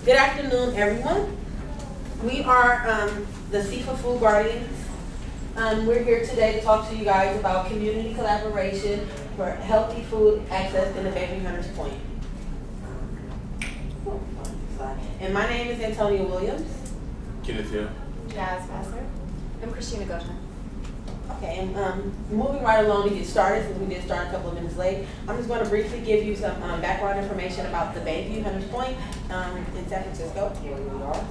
Good afternoon, everyone. We are the CFA Food Guardians. We're here today to talk to you guys about community collaboration for healthy food access in the Bayview Hunters Point. And my name is Antonia Williams. Kenneth Hill. Jazz Vassar. I'm Christina Gota. Okay, and moving right along to get started, since we did start a couple of minutes late, I'm just going to briefly give you some background information about the Bayview Hunters Point in San Francisco, where we are.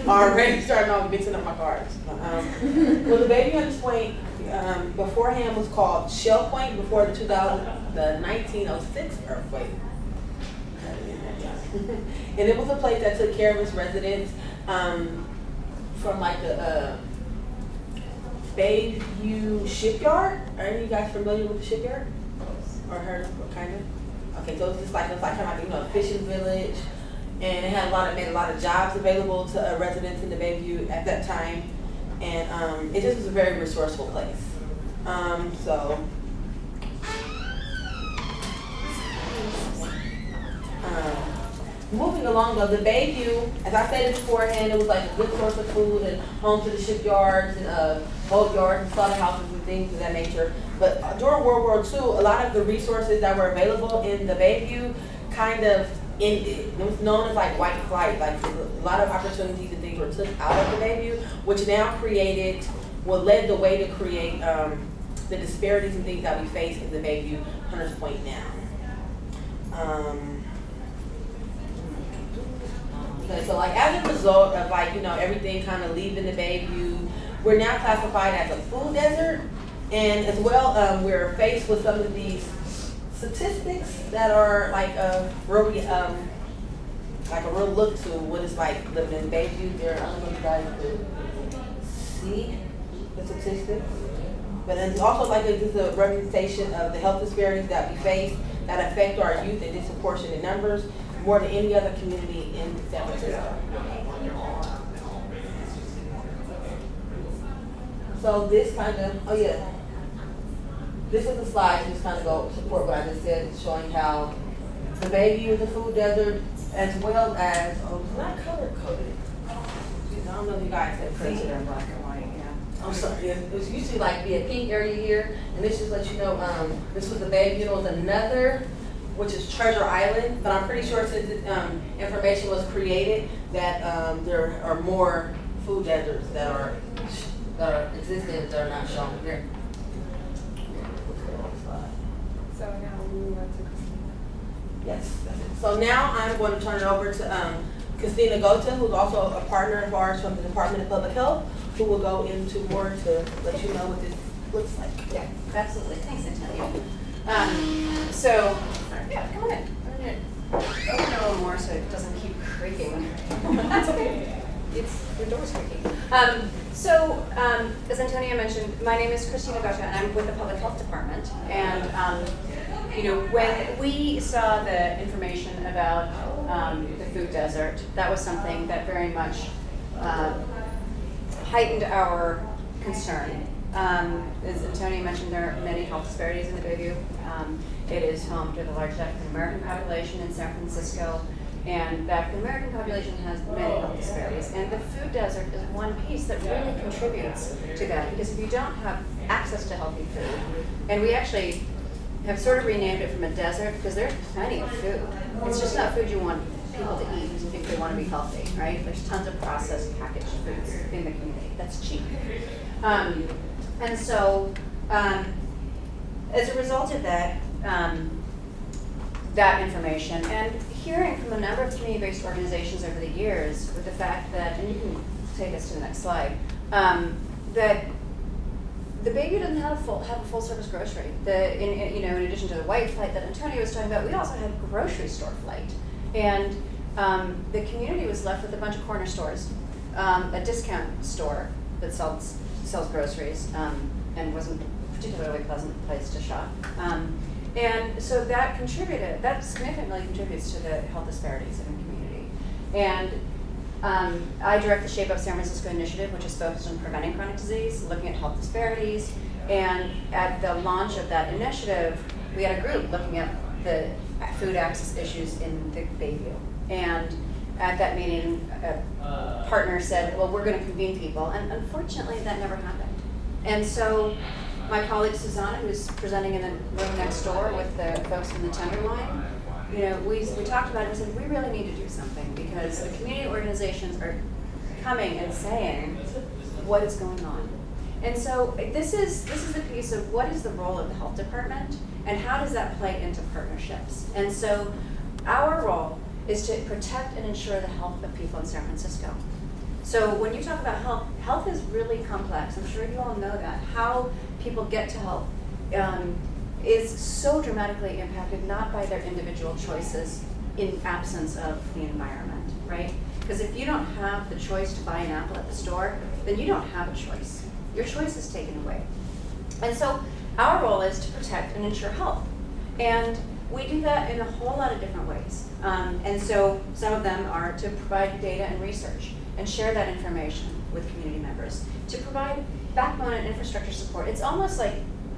Already starting off mixing up my cards. Well, the Bayview Hunters Point beforehand was called Shell Point before the 1906 earthquake. And it was a place that took care of its residents from like the Bayview Shipyard. Are any of you guys familiar with the shipyard? Or heard of it, kind of? Okay, so it's just like kind of like a fishing village, and it had made a lot of jobs available to residents in the Bayview at that time, and it just was a very resourceful place. Moving along though, the Bayview, as I stated beforehand, it was like a good source of food and home to the shipyards and boatyards and slaughterhouses and things of that nature. But during World War II, a lot of the resources that were available in the Bayview kind of ended. It was known as like white flight, like a lot of opportunities and things were took out of the Bayview, which now led the way to create the disparities and things that we face in the Bayview Hunters Point now. Okay, so like as a result of everything kind of leaving the Bayview, we're now classified as a food desert, and as well we're faced with some of these statistics that are like a real look to what it's like living in Bayview. I don't know if you guys could see the statistics, but it's also like it's a representation of the health disparities that we face that affect our youth in disproportionate numbers, more than any other community in San Francisco. So this this is a slide to just kind of go support what I just said, showing how the Bayview is a food desert, as well as, it's not color coded. I don't know if you guys have seen it in black and white, yeah. I'm sorry, it was usually like be a pink area here, and this just lets you know, this was the Bayview. There was another, which is Treasure Island, but I'm pretty sure since information was created that there are more food deserts that are existing that are not shown here. So now we move on to Christina. Yes, that's it. So now I'm going to turn it over to Christina Gota, who's also a partner of ours from the Department of Public Health, who will go into more to let you know what this looks like. Yeah, absolutely. Thanks, Antonia. Yeah, come on in. Open it a little more so it doesn't keep creaking. That's okay. Your door's creaking. As Antonia mentioned, my name is Christina Gota, and I'm with the Public Health Department. And when we saw the information about the food desert, that was something that very much heightened our concern. As Antonia mentioned, there are many health disparities in the Bayview. It is home to the largest African American population in San Francisco, and the African American population has many health disparities. And the food desert is one piece that really contributes to that, because if you don't have access to healthy food, and we actually have sort of renamed it from a desert because there's plenty of food. It's just not food you want people to eat if they want to be healthy, right? There's tons of processed packaged foods in the community. That's cheap. As a result of that, that information, and hearing from a number of community-based organizations over the years with the fact that, and you can take us to the next slide, that the Bayview doesn't have a full-service grocery. In addition to the white flight that Antonia was talking about, we also had grocery store flight. And the community was left with a bunch of corner stores, a discount store that sells groceries, and wasn't a particularly pleasant place to shop. And so that significantly contributes to the health disparities in the community. And I direct the Shape Up San Francisco initiative, which is focused on preventing chronic disease, looking at health disparities, And at the launch of that initiative, we had a group looking at the food access issues in the Bayview. And at that meeting, a partner said, well, we're going to convene people. And unfortunately, that never happened. And so my colleague Susanna, who's presenting in the room next door with the folks from the Tenderloin, you know, we talked about it and said, we really need to do something because the community organizations are coming and saying, what is going on? And so this is the piece of what is the role of the health department and how does that play into partnerships? And so our role is to protect and ensure the health of people in San Francisco. So when you talk about health, health is really complex. I'm sure you all know that. How people get to health is so dramatically impacted not by their individual choices in absence of the environment, right? Because if you don't have the choice to buy an apple at the store, then you don't have a choice. Your choice is taken away. And so our role is to protect and ensure health. And we do that in a whole lot of different ways. And so some of them are to provide data and research and share that information with community members, to provide backbone and infrastructure support. It's almost like,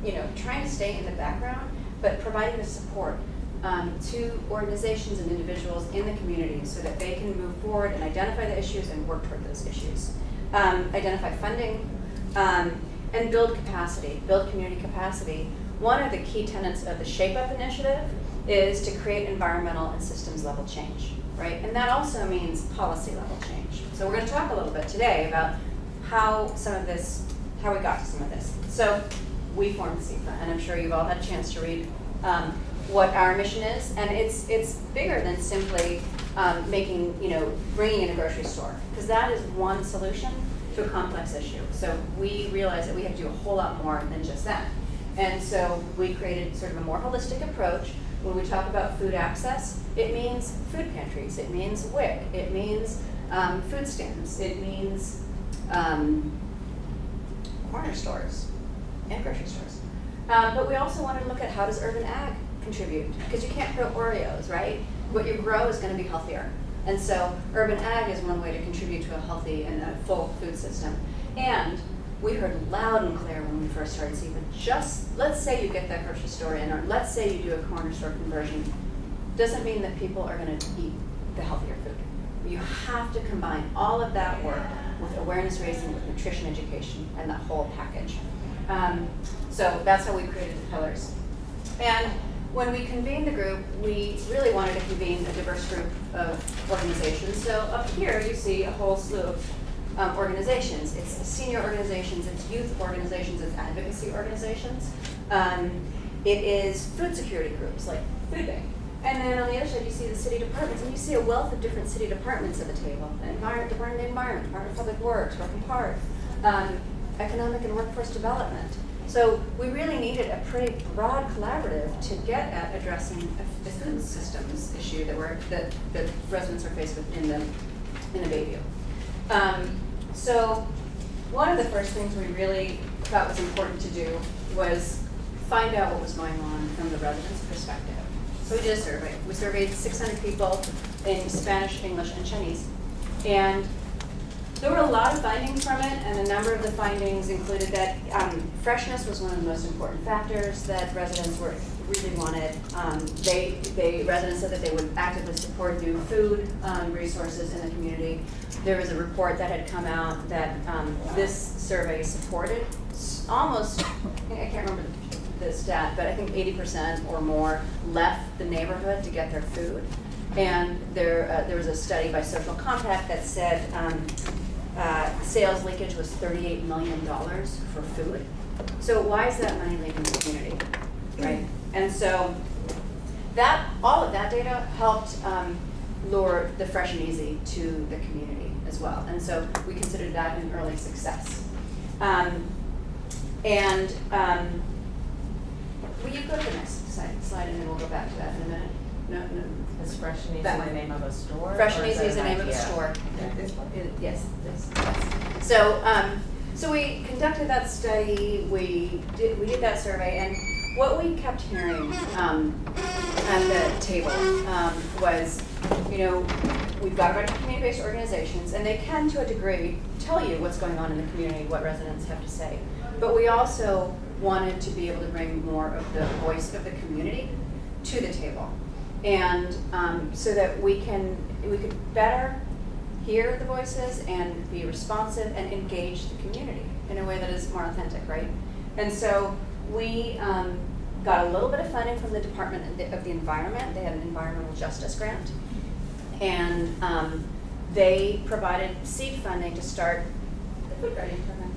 you know, trying to stay in the background, but providing the support to organizations and individuals in the community so that they can move forward and identify the issues and work toward those issues. Identify funding and build capacity, build community capacity. One of the key tenets of the Shape Up initiative is to create environmental and systems level change, right? And that also means policy level change. So we're going to talk a little bit today about how we got to some of this. So we formed SEPA, and I'm sure you've all had a chance to read what our mission is, and it's bigger than simply bringing in a grocery store, because that is one solution to a complex issue. So we realized that we have to do a whole lot more than just that. And so we created sort of a more holistic approach. When we talk about food access, it means food pantries, it means WIC, it means food stands, it means corner stores and grocery stores. But we also wanted to look at how does urban ag contribute, because you can't grow Oreos, right? What you grow is going to be healthier. And so urban ag is one way to contribute to a healthy and a full food system. And we heard loud and clear when we first started SEPA, just let's say you get that grocery store in, or let's say you do a corner store conversion, doesn't mean that people are going to eat the healthier food. You have to combine all of that work with awareness raising, with nutrition education, and that whole package. So that's how we created the pillars. And when we convened the group, we really wanted to convene a diverse group of organizations. So up here you see a whole slew of organizations. It's senior organizations, it's youth organizations, it's advocacy organizations. It is food security groups like Food Bank. And then on the other side you see the city departments, and you see a wealth of different city departments at the table. Department of the Environment, Department of Public Works, Work and Park, Economic and Workforce Development. So we really needed a pretty broad collaborative to get at addressing the food systems issue that residents are faced with in the Bayview. So one of the first things we really thought was important to do was find out what was going on from the residents' perspective. So we did a survey. We surveyed 600 people in Spanish, English, and Chinese. And there were a lot of findings from it, and a number of the findings included that freshness was one of the most important factors that residents really wanted. Residents said that they would actively support new food resources in the community. There was a report that had come out that this survey supported almost, I can't remember the stat, but I think 80% or more left the neighborhood to get their food. And there was a study by Social Compact that said sales leakage was $38 million for food. So why is that money leaving the community, right? And so all of that data helped lure the Fresh and Easy to the community as well. And so we considered that an early success. Will you go to the next slide and then we'll go back to that in a minute? No. Is Fresh and Easy the name of a store? Fresh and Easy is the name of the store. Okay. This one? Yes. So we conducted that study, we did that survey, and what we kept hearing at the table was, we've got a bunch of community-based organizations, and they can, to a degree, tell you what's going on in the community, what residents have to say. But we also wanted to be able to bring more of the voice of the community to the table. And so that we could better hear the voices and be responsive and engage the community in a way that is more authentic, right? And so we got a little bit of funding from the Department of the Environment. They had an environmental justice grant. And they provided seed funding to start the Food Guardian program.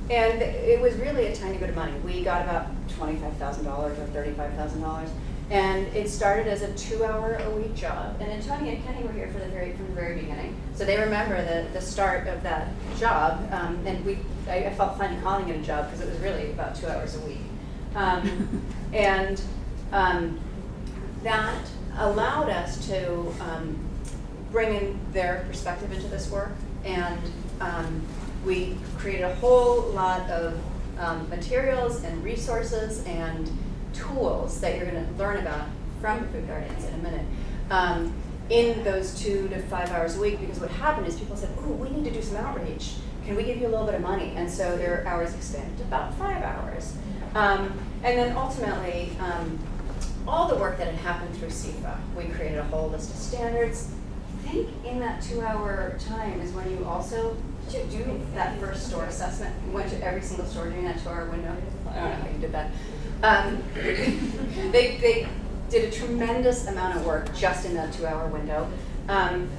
And it was really a tiny bit of money. We got about $25,000 or $35,000. And it started as a 2-hour-a-week job. And then Tony and Kenny were here from the very beginning. So they remember the start of that job. And I felt funny calling it a job because it was really about 2 hours a week. That allowed us to bring in their perspective into this work. And we created a whole lot of materials and resources and tools that you're going to learn about from the Food Guardians in a minute in those 2 to 5 hours a week, because what happened is people said, oh, we need to do some outreach. Can we give you a little bit of money? And so their hours expanded to about 5 hours. And then ultimately, all the work that had happened through CEFA, we created a whole list of standards. I think in that 2-hour time is when you also do that first store assessment. You went to every single store during that 2-hour window. I don't know how you did that. They did a tremendous amount of work just in that 2-hour window. And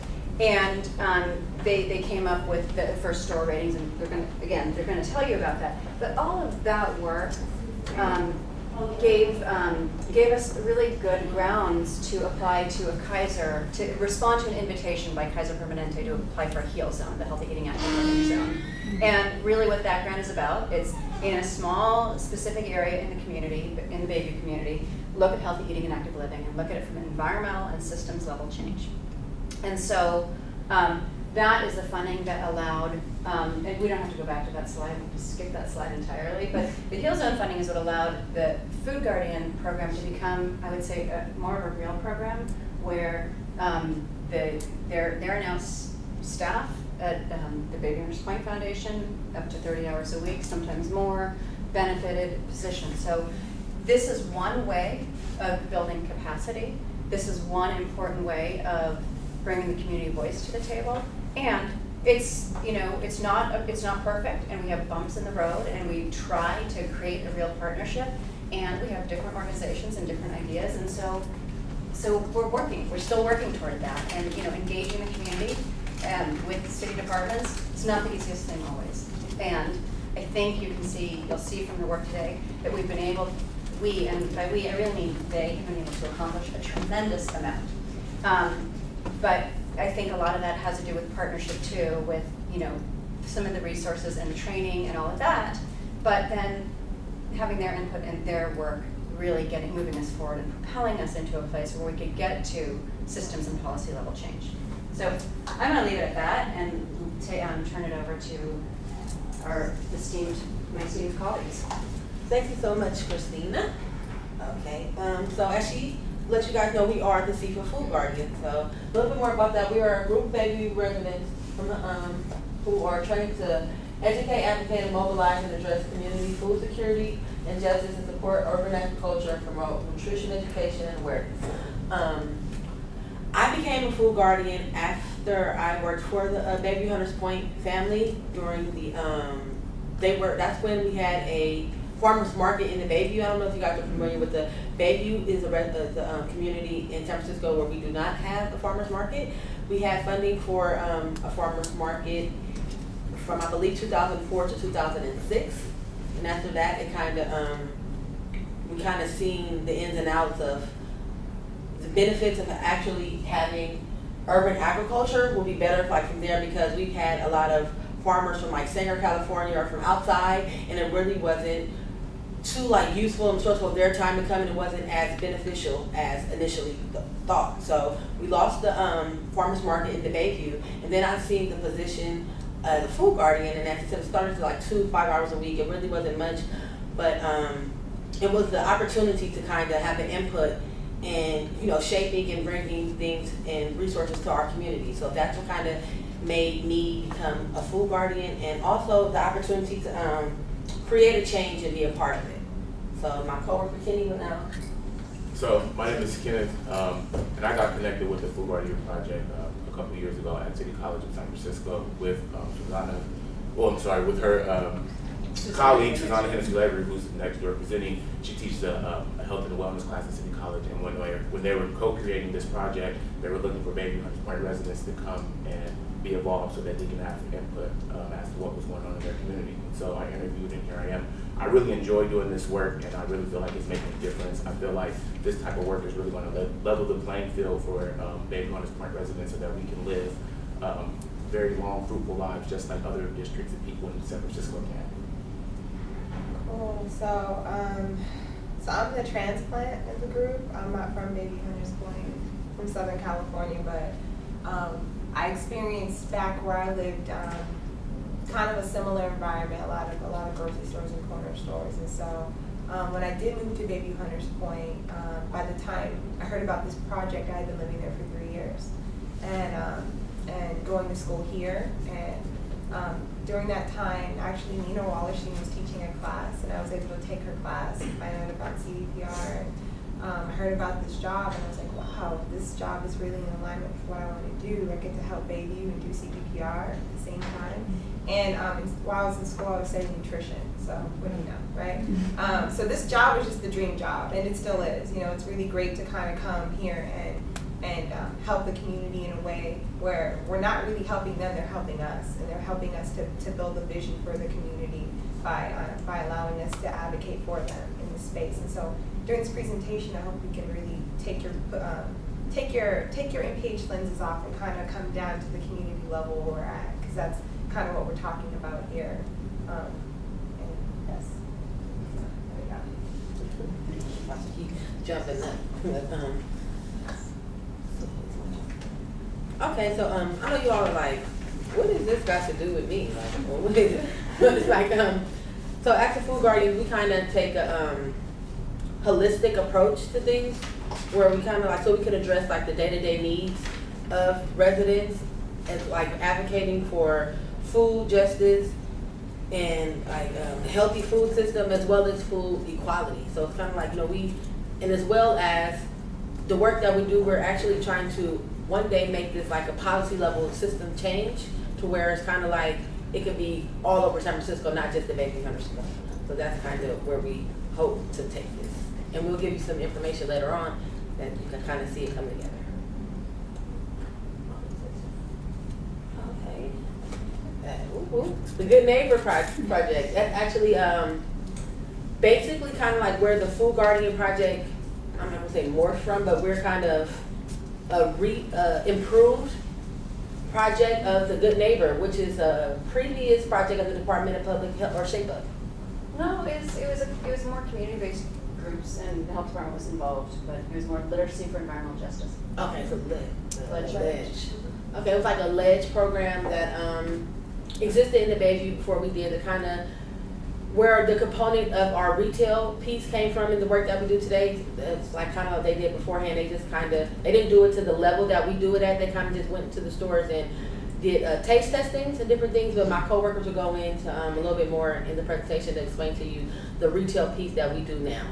they came up with the first store ratings, and they're going to tell you about that. But all of that work gave us really good grounds to apply to a Kaiser, to respond to an invitation by Kaiser Permanente to apply for a HEAL zone, the Healthy Eating Active Living Zone. And really what that grant is about, it's in a small specific area in the community, in the Bayview community, look at healthy eating and active living and look at it from an environmental and systems level change. And so that is the funding that allowed, and we don't have to go back to that slide, we can skip that slide entirely, but the HEAL Zone funding is what allowed the Food Guardian program to become, I would say, more of a real program where there are now staff at the Baby Hunters Point Foundation, up to 30 hours a week, sometimes more, benefited positions. So this is one way of building capacity. This is one important way of bringing the community voice to the table. And it's not perfect, and we have bumps in the road, and we try to create a real partnership, and we have different organizations and different ideas, and so we're still working toward that, and engaging the community with city departments. It's not the easiest thing always, and I think you'll see from the work today that we've been able, and by we I really mean they, have been able to accomplish a tremendous amount. But I think a lot of that has to do with partnership too, with some of the resources and training and all of that. But then having their input and their work really moving us forward and propelling us into a place where we could get to systems and policy level change. So I'm going to leave it at that and turn it over to my esteemed colleagues. Thank you so much, Christina. Okay, so as she let you guys know, we are the CEFA Food Guardian. So a little bit more about that. We are a group of Bayview residents from who are trained to educate, advocate, and mobilize and address community food security and justice, and support urban agriculture and promote nutrition education and awareness. I became a food guardian after I worked for the Bayview Hunters Point family during the that's when we had a farmers market in the Bayview. I don't know if you guys are familiar with the Bayview is the community in San Francisco where we do not have a farmers market. We had funding for a farmers market from I believe 2004 to 2006, and after that it we kind of seen the ins and outs of the benefits of actually having urban agriculture will be better from there, because we've had a lot of farmers from Sanger, California, or from outside, and it really wasn't too useful and social of their time to come, and it wasn't as beneficial as initially thought. So we lost the farmers market in the Bayview, and then I seen the position the food guardian, and as I said, it started to 2 5 hours a week. It really wasn't much, but it was the opportunity to kind of have an input and shaping and bringing things and resources to our community. So that's what kind of made me become a food guardian, and also the opportunity to create a change and be a part of it. So my coworker Kenny will now. So my name is Kenneth, and I got connected with the Food Guardian Project a couple of years ago at City College of San Francisco with Susanna. Well, I'm sorry, with her colleague Susanna Hennessy-Lavery, who's next door presenting. She teaches a health and wellness class at City College, and when they were co-creating this project, they were looking for Bayview Hunters Point residents to come and be involved so that they can have input as to what was going on in their community. So I interviewed, and here I am. I really enjoy doing this work, and I really feel like it's making a difference. I feel like this type of work is really going to level the playing field for Bayview Hunters Point residents so that we can live very long, fruitful lives just like other districts and people in San Francisco can. Cool. So I'm the transplant in the group. I'm not from Bayview Hunters Point, from Southern California, but I experienced back where I lived kind of a similar environment, a lot of grocery stores and corner stores. And so when I did move to Bayview Hunters Point, by the time I heard about this project, I had been living there for 3 years and going to school here. And during that time, actually Nina Wallerstein was teaching a class, and I was able to take her class and find out about CVPR. And I heard about this job, and I was like, wow, this job is really in alignment with what I want to do. I get to help Bayview and do CVPR at the same time. And while I was in school, I was studying nutrition. So what do you know, right? So this job is just the dream job, and it still is. You know, it's really great to kind of come here and help the community in a way where we're not really helping them, they're helping us, and they're helping us to build a vision for the community by allowing us to advocate for them in this space. And so during this presentation, I hope we can really take your MPH lenses off and kind of come down to the community level where we're at, because that's kind of what we're talking about here. And yes, there we go. About to keep jumping up. Okay, so I know you all are like, what is this got to do with me? Like, well, what is it? But it's like, so as a Food Guardian, we kind of take a holistic approach to things, where we kind of like, so we can address like the day-to-day needs of residents, and like advocating for food justice and like a healthy food system, as well as food equality. So it's kind of like, you know, and as well as the work that we do, we're actually trying to one day make this like a policy level system change to where it's kind of like it could be all over San Francisco, not just the Bayview Hunters. So that's kind of where we hope to take this. And we'll give you some information later on that you can kind of see it come together. Okay. The Good Neighbor Project. That's actually basically kind of like where the Food Guardian Project, I'm not gonna say morphed from, but we're kind of a improved project of the Good Neighbor, which is a previous project of the Department of Public Health, or Shape Up. No, it was more community-based groups, and the health department was involved, but it was more literacy for environmental justice. Okay, so Ledge. Okay, it was like a ledge program that existed in the Bayview before we did the kind of where the component of our retail piece came from in the work that we do today. It's like kind of what they did beforehand. They just kind of, they didn't do it to the level that we do it at. They kind of just went to the stores and did taste testings and different things, but my coworkers will go into a little bit more in the presentation to explain to you the retail piece that we do now.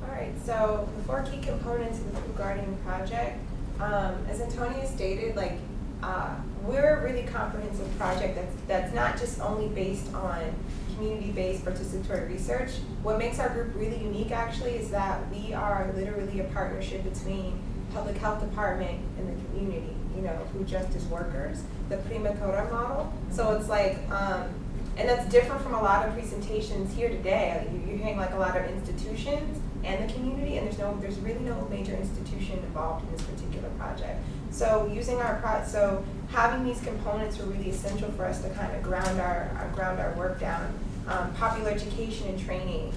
All right, so the 4 key components of the Food Guardian Project, as Antonia stated, like we're a really comprehensive project that's not just only based on community-based participatory research. What makes our group really unique actually is that we are literally a partnership between public health department and the community, you know, food justice workers, the Prima Cora model. So it's like, and that's different from a lot of presentations here today. Like you're hearing like a lot of institutions and the community, and there's really no major institution involved in this particular project. So using so having these components were really essential for us to kind of ground our work down. Popular education and training.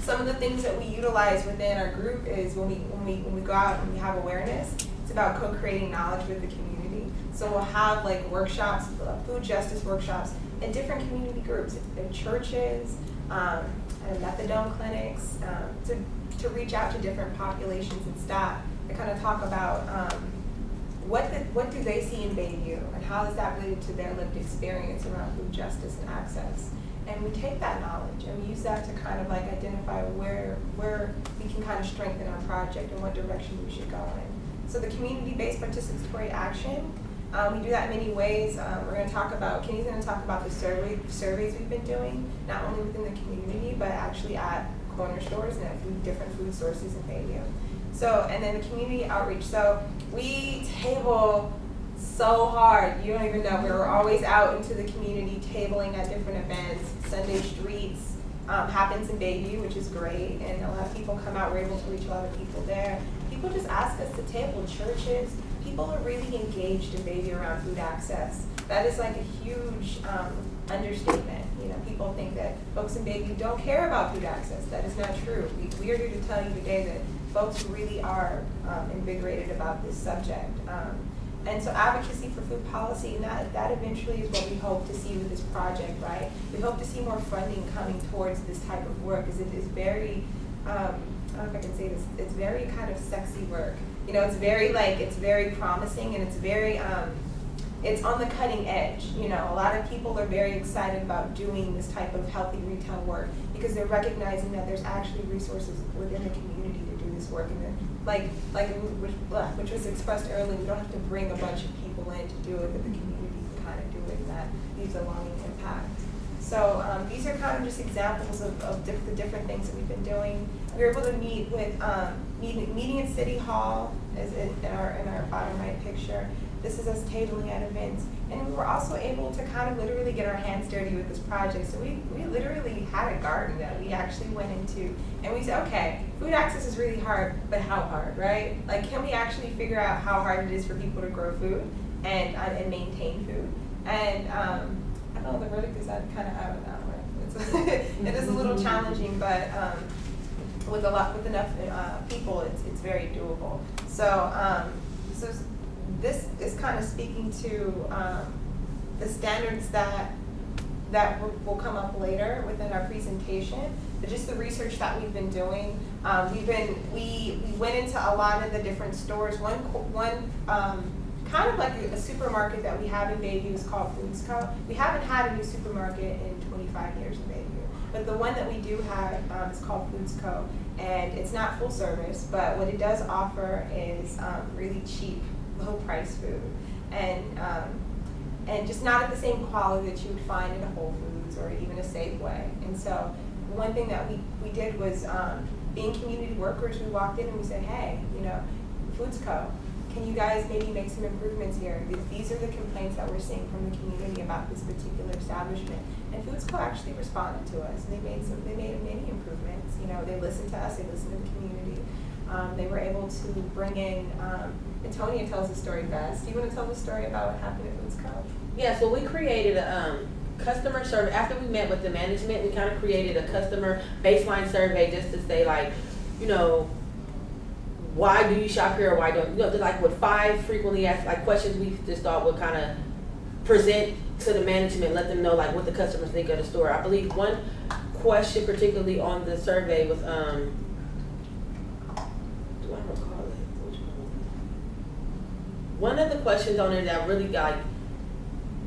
Some of the things that we utilize within our group is when we go out and we have awareness, it's about co-creating knowledge with the community. So we'll have like workshops, food justice workshops in different community groups, in churches, and methadone clinics, to reach out to different populations and staff to kind of talk about what do they see in Bayview, and how is that related to their lived experience around food justice and access? And we take that knowledge and we use that to kind of like identify where we can kind of strengthen our project and what direction we should go in. So the community-based participatory action, we do that in many ways. We're going to talk about, Kenny's going to talk about the surveys we've been doing, not only within the community, but actually at corner stores and at different food sources in Bayview. So, and then the community outreach. So we table so hard, you don't even know. We were always out into the community tabling at different events. Sunday Streets happens in Bayview, which is great, and a lot of people come out. We're able to reach a lot of people there. People just ask us to table. Churches, people are really engaged in Bayview around food access. That is like a huge understatement. You know, people think that folks in Bayview don't care about food access. That is not true. We are here to tell you today that folks really are invigorated about this subject. And so advocacy for food policy, and that eventually is what we hope to see with this project, right? We hope to see more funding coming towards this type of work, because it is very, I don't know if I can say this, it's very kind of sexy work. You know, it's very promising, and it's very, it's on the cutting edge. You know, a lot of people are very excited about doing this type of healthy retail work because they're recognizing that there's actually resources within the community to do this work. And then, which was expressed earlier, we don't have to bring a bunch of people in to do it, but the community can kind of do it, and that leaves a lasting impact. So these are kind of just examples of the different things that we've been doing. We were able to meet with meeting at City Hall, as in our bottom right picture. This is us tabling at events, and we were also able to kind of literally get our hands dirty with this project. So we literally had a garden that we actually went into, and we said, okay, food access is really hard, but how hard, right? Like, can we actually figure out how hard it is for people to grow food and maintain food? And I don't know, the verdict is kind of out on that one. It is a little challenging, but with enough people, it's very doable. So this is kind of speaking to the standards that will come up later within our presentation, but just the research that we've been doing. We went into a lot of the different stores. One kind of like a supermarket that we have in Bayview is called Foods Co. We haven't had a new supermarket in 25 years in Bayview, but the one that we do have is called Foods Co. And it's not full service, but what it does offer is really cheap, low price food, and just not at the same quality that you would find in a Whole Foods or even a Safeway. And so one thing that we did was being community workers, we walked in and we said, hey, you know, Foods Co., can you guys maybe make some improvements here? These are the complaints that we're seeing from the community about this particular establishment. And Foods Co. actually responded to us, and they made many improvements. You know, they listened to us, they listened to the community. They were able to bring in, and Tonya tells the story best. Do you want to tell the story about what happened at Foods Co.? Yeah, so we created a customer survey. After we met with the management, we kind of created a customer baseline survey just to say, like, you know, why do you shop here or why don't you? Know, like with 5 frequently asked like questions we just thought would kind of present to the management, let them know like what the customers think of the store. I believe one question particularly on the survey was, do I recall it? Which one of the questions on there that really got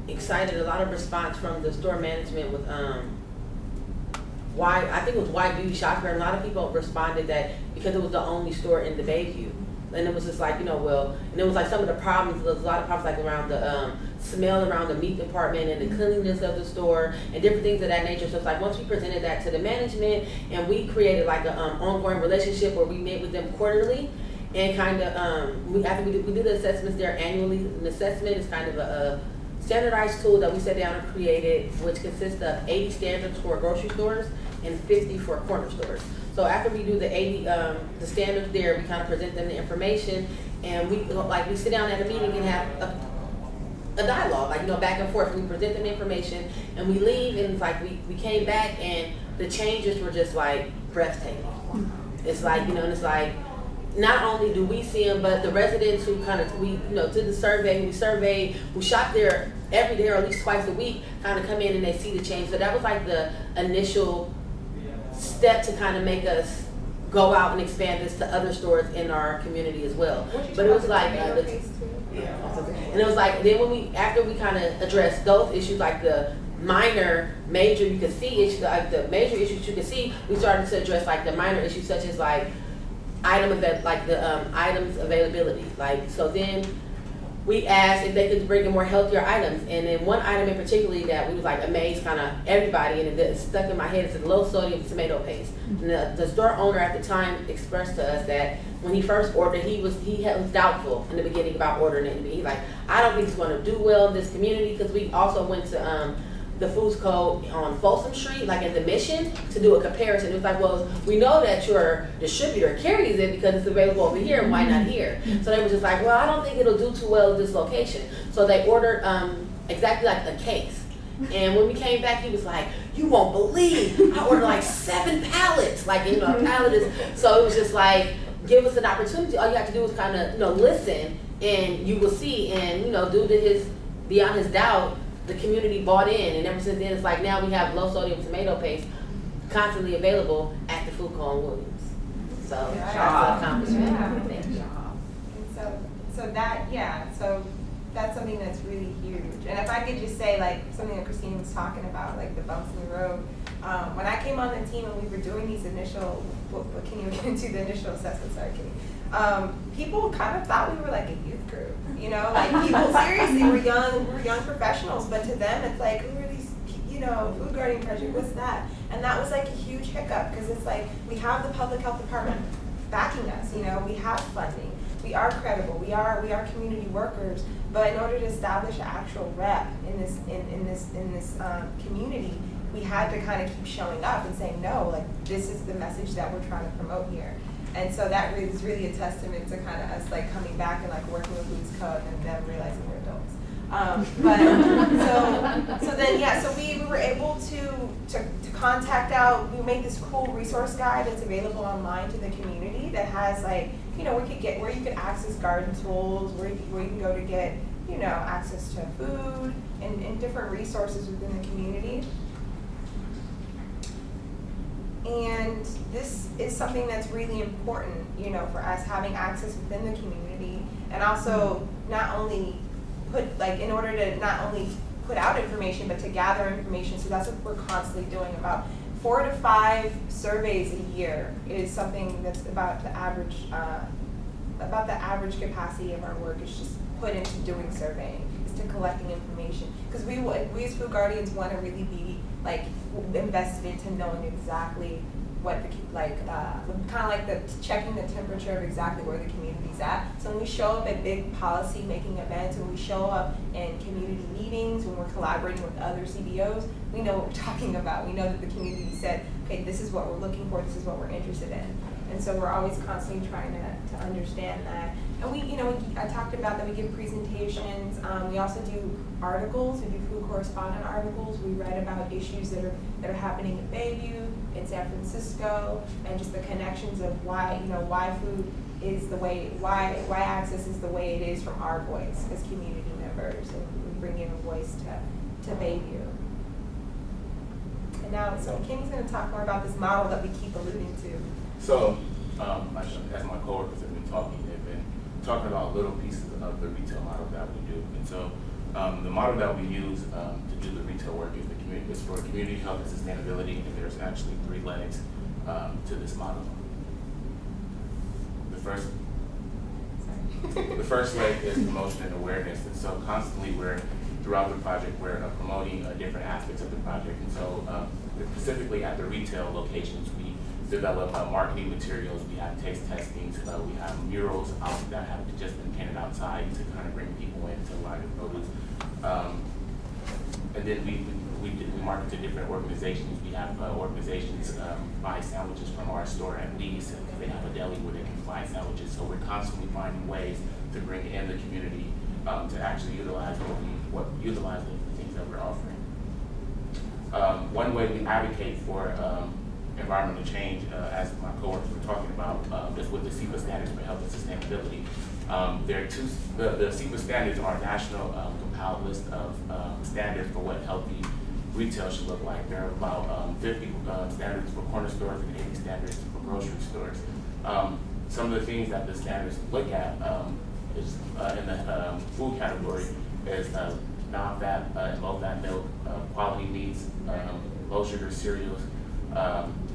excited, a lot of response from the store management was why, I think it was why do you shop here? And a lot of people responded that because it was the only store in the Bayview. And it was just like, you know, well, and it was like some of the problems, there was a lot of problems like around the smell around the meat department and the cleanliness of the store and different things of that nature. So it's like once we presented that to the management and we created like an ongoing relationship where we met with them quarterly and kind of, after we do the assessments there annually. An assessment is kind of a standardized tool that we sat down and created, which consists of 80 standards for grocery stores and 50 for corner stores. So after we do the 80, the standards there, we kind of present them the information, and we sit down at a meeting and have a dialogue, like, you know, back and forth. We present them information, and we leave, and it's like we came back, and the changes were just like breathtaking. It's like, you know, and it's like, not only do we see them, but the residents who kind of, did the survey, who shop there every day or at least twice a week, kind of come in and they see the change. So that was like the initial step to kind of make us go out and expand this to other stores in our community as well. But it was like, And it was like, then after we kind of addressed those issues, like the major you could see issues, like the major issues you could see, we started to address like the minor issues such as like items availability. Like, so then we asked if they could bring in more healthier items, and then one item in particular that we was like amazed kind of everybody, and it stuck in my head, is the low sodium tomato paste. And the store owner at the time expressed to us that when he first ordered, he was doubtful in the beginning about ordering it. He's like, I don't think it's going to do well in this community, because we also went to the Foods Code on Folsom Street, like in the Mission, to do a comparison. It was like, well, we know that your distributor carries it because it's available over here, and why not here? So they were just like, well, I don't think it'll do too well at this location. So they ordered exactly like a case. And when we came back, he was like, you won't believe, I ordered like 7 pallets. Like, a pallet is, so it was just like, give us an opportunity. All you have to do is kind of, listen, and you will see. And, due to beyond his doubt, the community bought in, and ever since then, it's like now we have low sodium tomato paste constantly available at the Food Co. in Williams. So that's an accomplishment. And so that's something that's really huge. And if I could just say, like, something that Christine was talking about, like the bumps in the road. When I came on the team and we were doing these initial, can you get into the initial assessment? Sorry, Kenny. People kind of thought we were like a youth group, like people seriously we're young professionals, but to them it's like, who are these, Food Guardian Project, what's that? And that was like a huge hiccup, because it's like, we have the public health department backing us, we have funding, we are credible, we are community workers, but in order to establish an actual rep in this community, we had to kind of keep showing up and saying, no, like, this is the message that we're trying to promote here. And so that is really a testament to kind of us like coming back and like working with Foods Code and them realizing we're adults. So we were able to contact out. We made this cool resource guide that's available online to the community that has like, where you could access garden tools, where you can go to get, access to food and different resources within the community. And this is something that's really important, for us, having access within the community, and also not only in order to not only put out information, but to gather information. So that's what we're constantly doing. About 4 to 5 surveys a year is something that's about the average capacity of our work is just put into doing surveying, is to collecting information. Because we as Food Guardians want to really be like invested into knowing exactly what kind of like the checking the temperature of exactly where the community's at. So when we show up at big policy making events, when we show up in community meetings, when we're collaborating with other CBOs, we know what we're talking about. We know that the community said, okay, this is what we're looking for, this is what we're interested in. And so we're always constantly trying to understand that. And I talked about that we give presentations. We also do articles. We do food correspondent articles. We write about issues that are happening in Bayview, in San Francisco, and just the connections of why food is the way, why access is the way it is from our voice as community members, and we bring in a voice to Bayview. And now, so Kenny's going to talk more about this model that we keep alluding to. So, as my coworkers have been talking, they've been talking about little pieces of the retail model that we do. And so, the model that we use to do the retail work is it's for community health and sustainability, and there's actually 3 legs to this model. The first leg is promotion and awareness, and so constantly throughout the project we're promoting different aspects of the project. And so specifically at the retail locations, we develop marketing materials, we have taste testings, we have murals that have just been painted outside to kind of bring people in to live produce. And then we market to different organizations. We have organizations buy sandwiches from our store at least, and they have a deli where they can buy sandwiches. So we're constantly finding ways to bring in the community to actually utilize the things that we're offering. One way we advocate for environmental change, as my coworkers were talking about, is with the CEPA standards for health and sustainability. The CEPA standards are a national compiled list of standards for what healthy retail should look like. There are about 50 standards for corner stores and 80 standards for grocery stores. Some of the things that the standards look at is in the food category is non-fat and low-fat milk, quality meats, low-sugar cereals,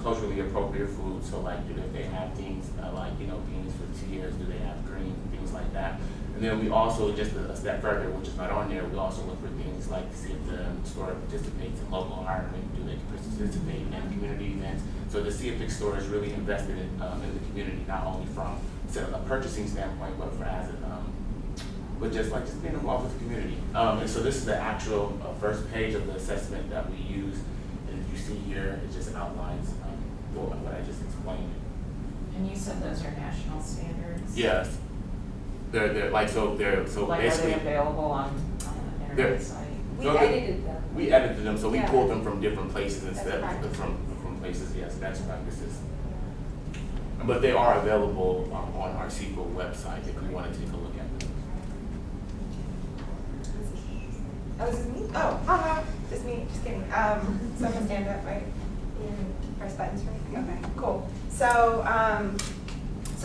culturally appropriate food. So like, do they have things like, you know, beans, tortillas? Do they have greens and things like that? And then we also, just a step further, which is not on there, we also look for things like to see if the store participates in local hiring, do they participate in community events. So to see if the store is really invested in the community, not only from a purchasing standpoint, but but just being involved with the community. And so this is the actual first page of the assessment that we use. And you see here, it just outlines what I just explained. And you said those are national standards? Yes. They're like, so Like, basically. are they available on the They're- internet site? We No, edited them. We edited them, so we Yeah. pulled them from different places instead Best of practices. from places, yes, best practices. But they are available on our CEQA website if you want to take a look at them. Oh, is it me? Oh, haha, just me, just kidding. So I'm gonna stand up, right? And press buttons for me? Okay, cool. So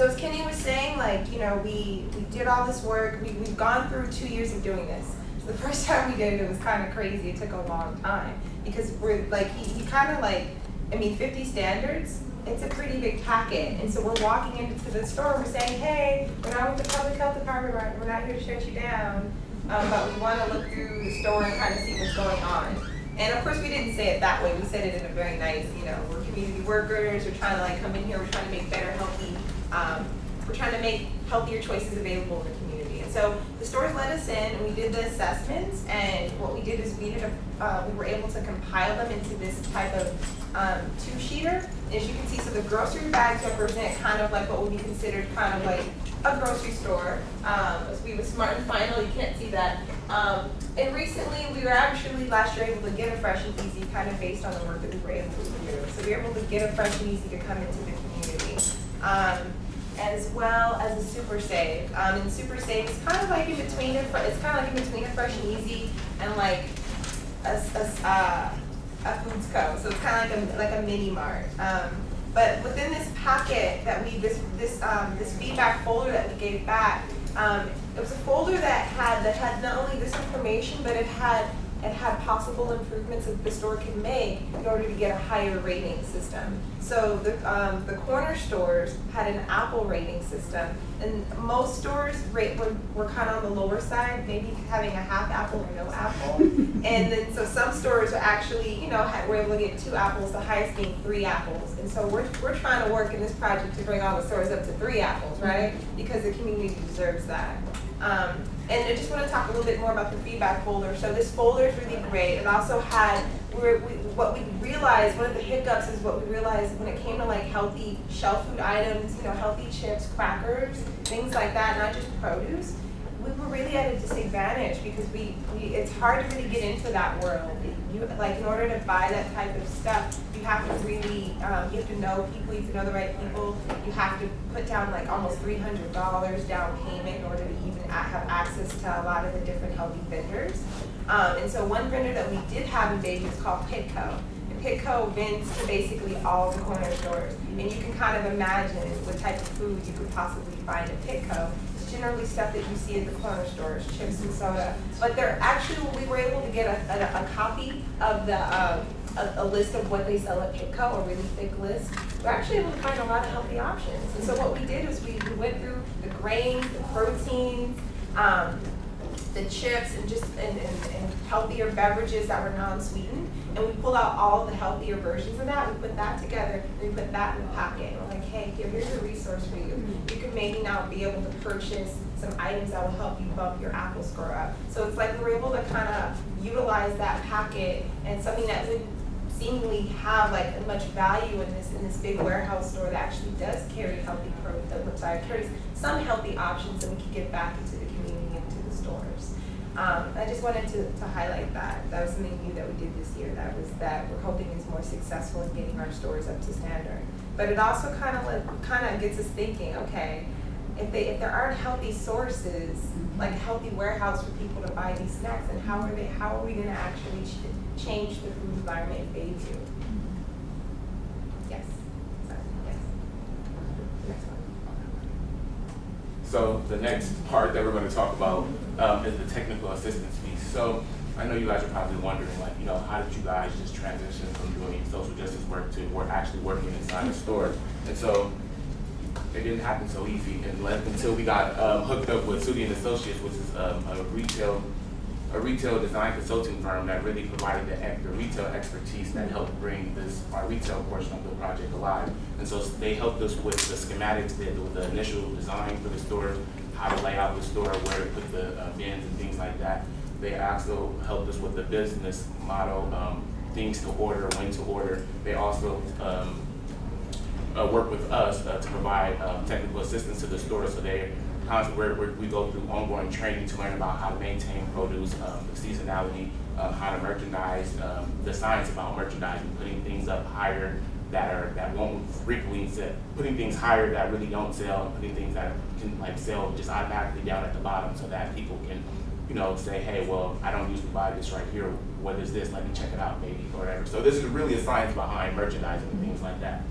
as Kenny was saying, like, you know, we did all this work, we've gone through 2 years of doing this. So the first time we did it, it was kind of crazy, it took a long time. Because we're like, he kind of like, I mean, 50 standards, it's a pretty big packet. And so we're walking into the store, we're saying, hey, we're not with the public health department, we're not here to shut you down. But we want to look through the store and kind of see what's going on. And of course, we didn't say it that way. We said it in a very nice, you know, we're community workers. We're trying to like come in here. We're trying to make better, healthy. We're trying to make healthier choices available in the community. And so the stores let us in, and we did the assessments. And what we did is we were able to compile them into this type of two-sheeter. As you can see, so the grocery bags represent kind of like what would be considered kind of like a grocery store. As we were smart and final, you can't see that. And recently, we were actually last year able to get a Fresh and Easy kind of based on the work that we were able to do. So we were able to get a Fresh and Easy to come into the community. As well as a Super Save. And Super Save is kind of like in between a Fresh and Easy and like a Foods Co. So it's kind of like a mini mart. But within this packet that this feedback folder that we gave back, it was a folder that had not only this information, but it had possible improvements that the store can make in order to get a higher rating system. So the corner stores had an Apple rating system, and most stores were kind of on the lower side, maybe having a half apple or no apple. And then so some stores are actually, you know, were able to get 2 apples, the highest being 3 apples. And so we're trying to work in this project to bring all the stores up to 3 apples, right? Because the community deserves that. And I just want to talk a little bit more about the feedback folder. So this folder is really great. It also had, what we realized, one of the hiccups is what we realized when it came to like healthy shelf food items, you know, healthy chips, crackers, things like that, not just produce. We were really at a disadvantage because it's hard to really get into that world. Like in order to buy that type of stuff, you have to really, you have to know people, you have to know the right people. You have to put down like almost $300 down payment in order to even have access to a lot of the different healthy vendors. And so one vendor that we did have in Bayview is called Pitco. And Pitco vends to basically all the corner stores. And you can kind of imagine what type of food you could possibly find at Pitco. Generally stuff that you see at the corner stores, chips and soda. But they're actually, we were able to get a copy of a list of what they sell at Pitco, a really thick list. We're actually able to find a lot of healthy options. And so what we did is we went through the grains, the proteins, the chips, and healthier beverages that were non-sweetened. And we pulled out all of the healthier versions of that. We put that together, and we put that in the packet. And we're like, hey, here's a resource for you. You could maybe now be able to purchase some items that will help you bump your Apple score up. So it's like we're able to kind of utilize that packet and something that would seemingly have like much value in this big warehouse store that actually does carry carries some healthy options that we can get back into the community and to the stores. I just wanted to highlight that. That was something new that we did this year that we're hoping is more successful in getting our stores up to standard. But it also kind of gets us thinking, okay, if there aren't healthy sources, like a healthy warehouse for people to buy these snacks, then how are we going to actually change the food environment in Bayview? Yes. Sorry. Yes. Next one. So the next part that we're going to talk about is the technical assistance piece. So I know you guys are probably wondering, like, you know, how did you guys just transition from doing social justice work to actually working inside a store? And so it didn't happen so easy until we got hooked up with Sudi and Associates, which is a retail design consulting firm that really provided the retail expertise that helped bring our retail portion of the project alive. And so they helped us with the schematics, with the initial design for the store, how to lay out the store, where to put the bins and things like that. They also helped us with the business model, things to order, when to order. They also work with us to provide technical assistance to the store, so we go through ongoing training to learn about how to maintain produce, the seasonality, how to merchandise, the science about merchandising, putting things up higher that won't frequently sell, putting things higher that really don't sell, and putting things that can like sell just automatically down at the bottom, so that people can, you know, say, hey, well, I don't usually buy this right here. What is this? Let me check it out, maybe, or whatever. So this is really a science behind merchandising and things like that.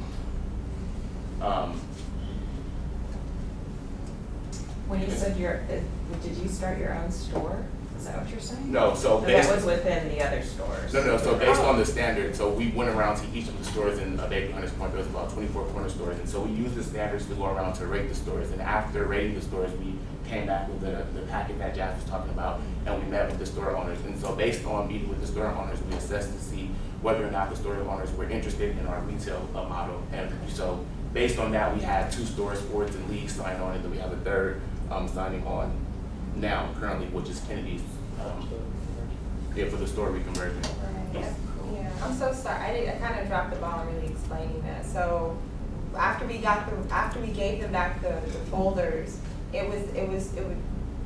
When you said did you start your own store? Is that what you're saying? No, so That was within the other stores? No, so based on the standard, so we went around to each of the stores in Baby Hunters Point. There was about 24 corner stores, and so we used the standards to go around to rate the stores. And after rating the stores, we came back with the packet that Jazz was talking about, and we met with the store owners. And so based on meeting with the store owners, we assessed to see whether or not the store owners were interested in our retail model. And so based on that, we had 2 stores, Sports and League, sign on, and then we have a third signing on now currently, which is Kennedy's for the store reconversion. Right. Yeah, I'm so sorry. I kind of dropped the ball in really explaining that. So after we gave them back the folders, it was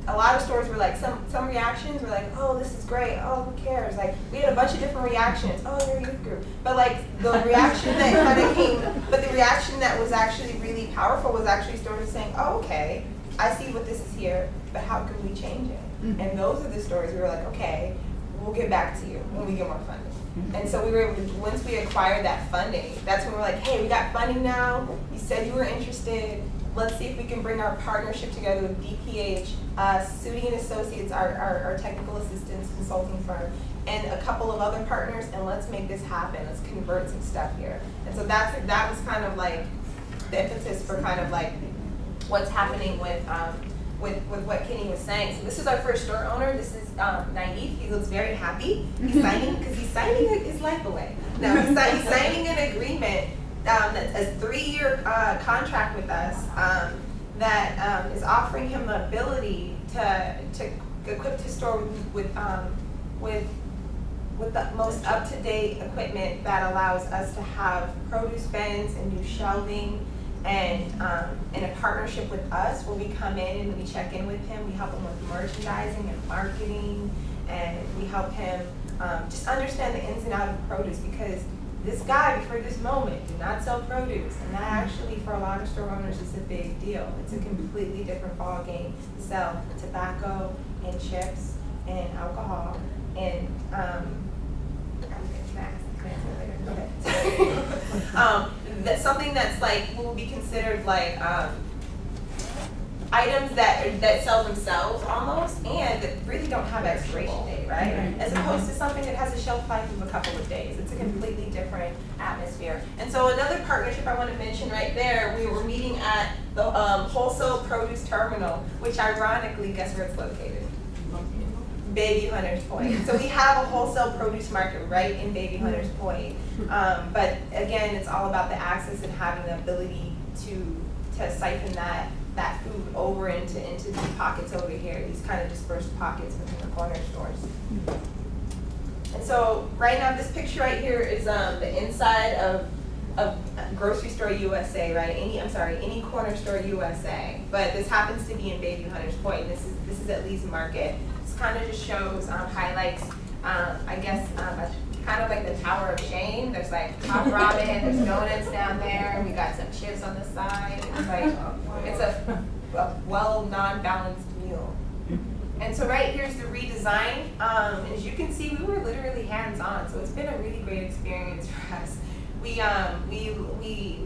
a lot of stores were like, some reactions were like, oh, this is great, oh, who cares? Like, we had a bunch of different reactions, oh, you're a youth group. But like, the reaction that kind of came, but the reaction that was actually really powerful was actually stores saying, oh, okay, I see what this is here, but how can we change it? Mm-hmm. And those are the stories we were like, okay, we'll get back to you when we get more funding. Mm-hmm. And so we were able to, once we acquired that funding, that's when we're like, hey, we got funding now, you said you were interested, let's see if we can bring our partnership together with DPH, Sudi and Associates, our technical assistance consulting firm, and a couple of other partners, and let's make this happen. Let's convert some stuff here. And so that was kind of like the impetus for kind of like what's happening with what Kenny was saying. So this is our first store owner. This is Naif. He looks very happy. He's signing because he's signing his life away. Now he's signing an agreement. That's a 3-year contract with us that is offering him the ability to equip his store with the most up-to-date equipment that allows us to have produce bins and new shelving, and in a partnership with us where we come in and we check in with him. We help him with merchandising and marketing, and we help him just understand the ins and outs of produce, because this guy, before this moment, did not sell produce, and that actually, for a lot of store owners, is a big deal. It's a completely different ball game to sell tobacco and chips and alcohol and that's something that's like will be considered like items that sell themselves almost, and that really don't have expiration date, right? As opposed to something that has a shelf life of a couple of days. It's a completely different atmosphere. And so another partnership I want to mention right there, we were meeting at the Wholesale Produce Terminal, which ironically, guess where it's located? Baby Hunters Point. So we have a wholesale produce market right in Baby Hunters Point. But again, it's all about the access and having the ability to siphon that food over into these pockets over here, these kind of dispersed pockets within the corner stores. And so right now, this picture right here is the inside of Grocery Store USA, right? Any corner store USA. But this happens to be in Baby Hunters Point. This is at Lee's Market. This kind of just shows, highlights, I guess, kind of like the Tower of Shame. There's like hot ramen, there's donuts down there. We got some chips on the side. It's like, it's a well non-balanced meal. And so right here's the redesign. As you can see, we were literally hands-on. So it's been a really great experience for us. we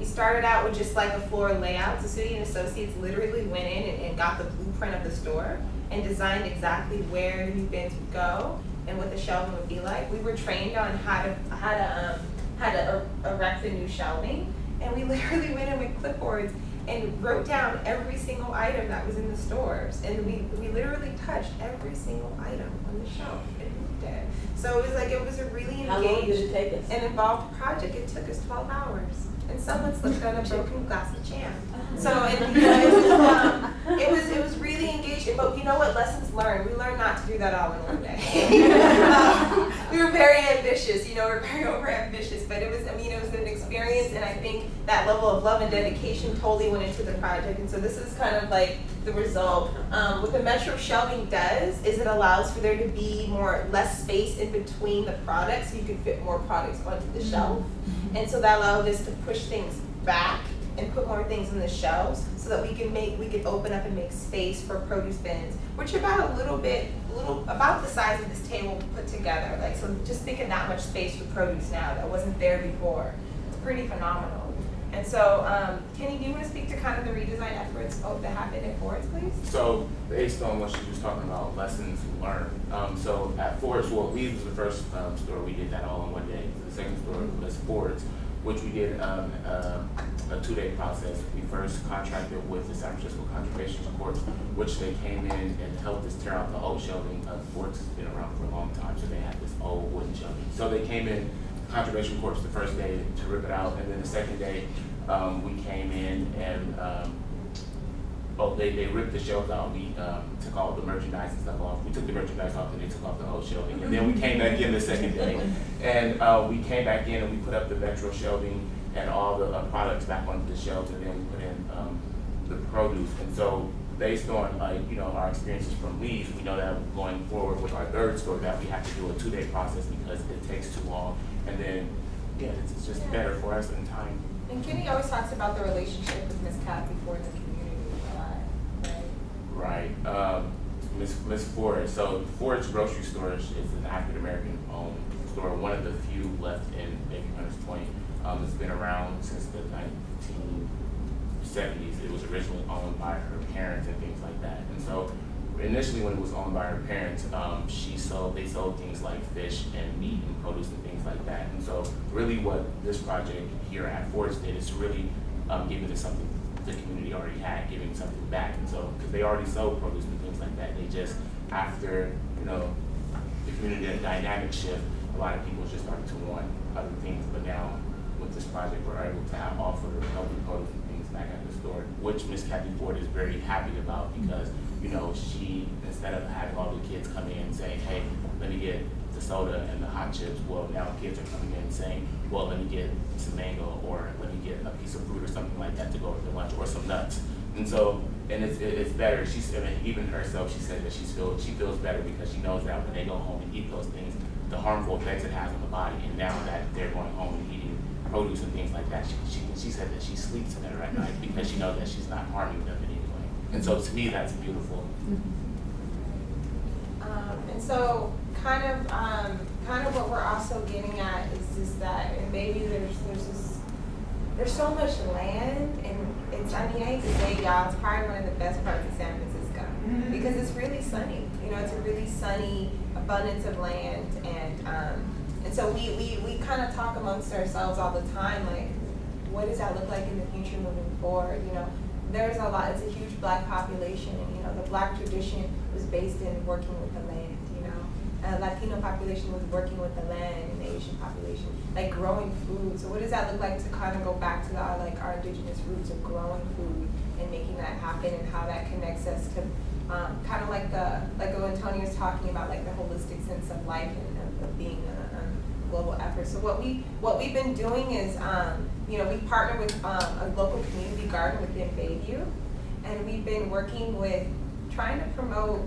started out with just like a floor layout. So City and Associates literally went in and got the blueprint of the store and designed exactly where the new bins would go and what the shelving would be like. We were trained on how to erect the new shelving, and we literally went in with clipboards and wrote down every single item that was in the stores, and we literally touched every single item on the shelf and moved it. So it was a really How long did it engaged take us? and involved project. It took us 12 hours, and someone slipped on a broken glass of jam. So it was really engaging. But you know what? Lessons learned. We learned not to do that all in one day. We were very ambitious. We're very over ambitious. But it was an experience, and I think that level of love and dedication totally went into the project. And so this is kind of like the result. What the Metro shelving does is it allows for there to be less space in between the products, so you can fit more products onto the shelf. And so that allowed us to push things back and put more things on the shelves so that we can open up and make space for produce bins, which are about the size of this table put together. So just think of that much space for produce now that wasn't there before. It's pretty phenomenal. And so, Kenny, do you want to speak to kind of the redesign efforts that happened at Ford's, please? So based on what she was talking about, lessons learned. So at Ford's, Lee's was the first store we did that all in one day. The second store was Ford's, which we did a 2-day process. We first contracted with the San Francisco Conservation Corps, which they came in and helped us tear out the old shelving. Ford's has been around for a long time, so they had this old wooden shelving. So they came in, Conservation Corps, the first day to rip it out, and then the second day we came in and they ripped the shelves out. We took all the merchandise and stuff off. We took the merchandise off and they took off the whole shelving. And then we came back in the second day, and we came back in and we put up the Metro shelving and all the products back onto the shelves, and then we put in the produce. And so based on our experiences from Lee's, we know that going forward with our third store that we have to do a 2-day process because it takes too long. And then it's just better for us in time. And Kenny always talks about the relationship with Miss Kathy Ford in the community a lot, right? Right. Miss Ford. So Ford's grocery store is an African American owned store, one of the few left in Baby Hunters Point. It's been around since the 1970s. It was originally owned by her parents and things like that. And so initially when it was owned by her parents, they sold things like fish and meat and produce and things like that. And so really what this project here at Ford's did is to really give it something the community already had, giving something back. And so, because they already sold produce and things like that, they just, after, the community dynamic shift, a lot of people just started to want other things. But now with this project, we're able to offer healthy produce and things back at the store, which Miss Kathy Ford is very happy about because, she, instead of having all the kids come in and saying, hey, let me get the soda and the hot chips, well, now kids are coming in and saying, well, let me get some mango or let me get a piece of fruit or something like that to go with the lunch or some nuts. And so, it's better. Even herself, she said that she feels better because she knows that when they go home and eat those things, the harmful effects it has on the body. And now that they're going home and eating produce and things like that, she said that she sleeps better at night because she knows that she's not harming them in any way. And so to me, that's beautiful. And so kind of what we're also getting at is just that, and maybe there's so much land, and I hate to say, y'all, it's probably one of the best parts of San Francisco because it's really sunny. It's a really sunny abundance of land, and so we kind of talk amongst ourselves all the time, like, what does that look like in the future moving forward? There's a lot. It's a huge Black population, and the Black tradition was based in working with the land. Latino population was working with the land, and the Asian population, like growing food. So what does that look like to kind of go back to our indigenous roots of growing food and making that happen, and how that connects us to kind of like what Antonio was talking about, like the holistic sense of life and of being a global effort. So what we've been doing is we partner with a local community garden within Bayview, and we've been working with trying to promote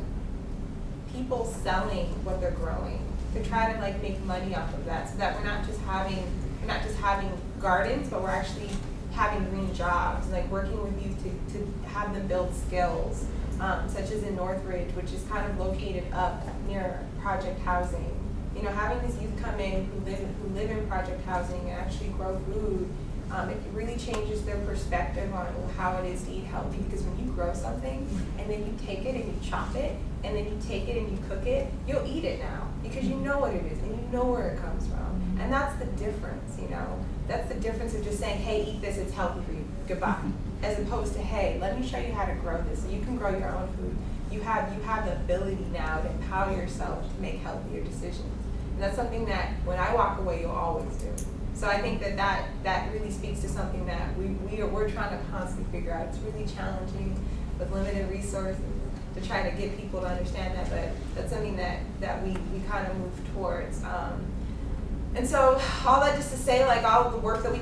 people selling what they're growing to try to make money off of that, so that we're not just having gardens, but we're actually having green jobs, working with youth to have them build skills, such as in Northridge, which is kind of located up near Project Housing. You know, having these youth come in who live in project housing and actually grow food, it really changes their perspective on how it is to eat healthy. Because when you grow something and then you take it and you chop it and then you take it and you cook it, you'll eat it now because you know what it is and you know where it comes from. And that's the difference, you know. That's the difference of just saying, hey, eat this, it's healthy for you, goodbye. As opposed to, hey, let me show you how to grow this so you can grow your own food. You have the ability now to empower yourself to make healthier decisions. And that's something that when I walk away, you'll always do. So I think that really speaks to something that we're trying to constantly figure out. It's really challenging with limited resources to try to get people to understand that, but that's something that we kind of move towards. And so all that just to say, like, all of the work that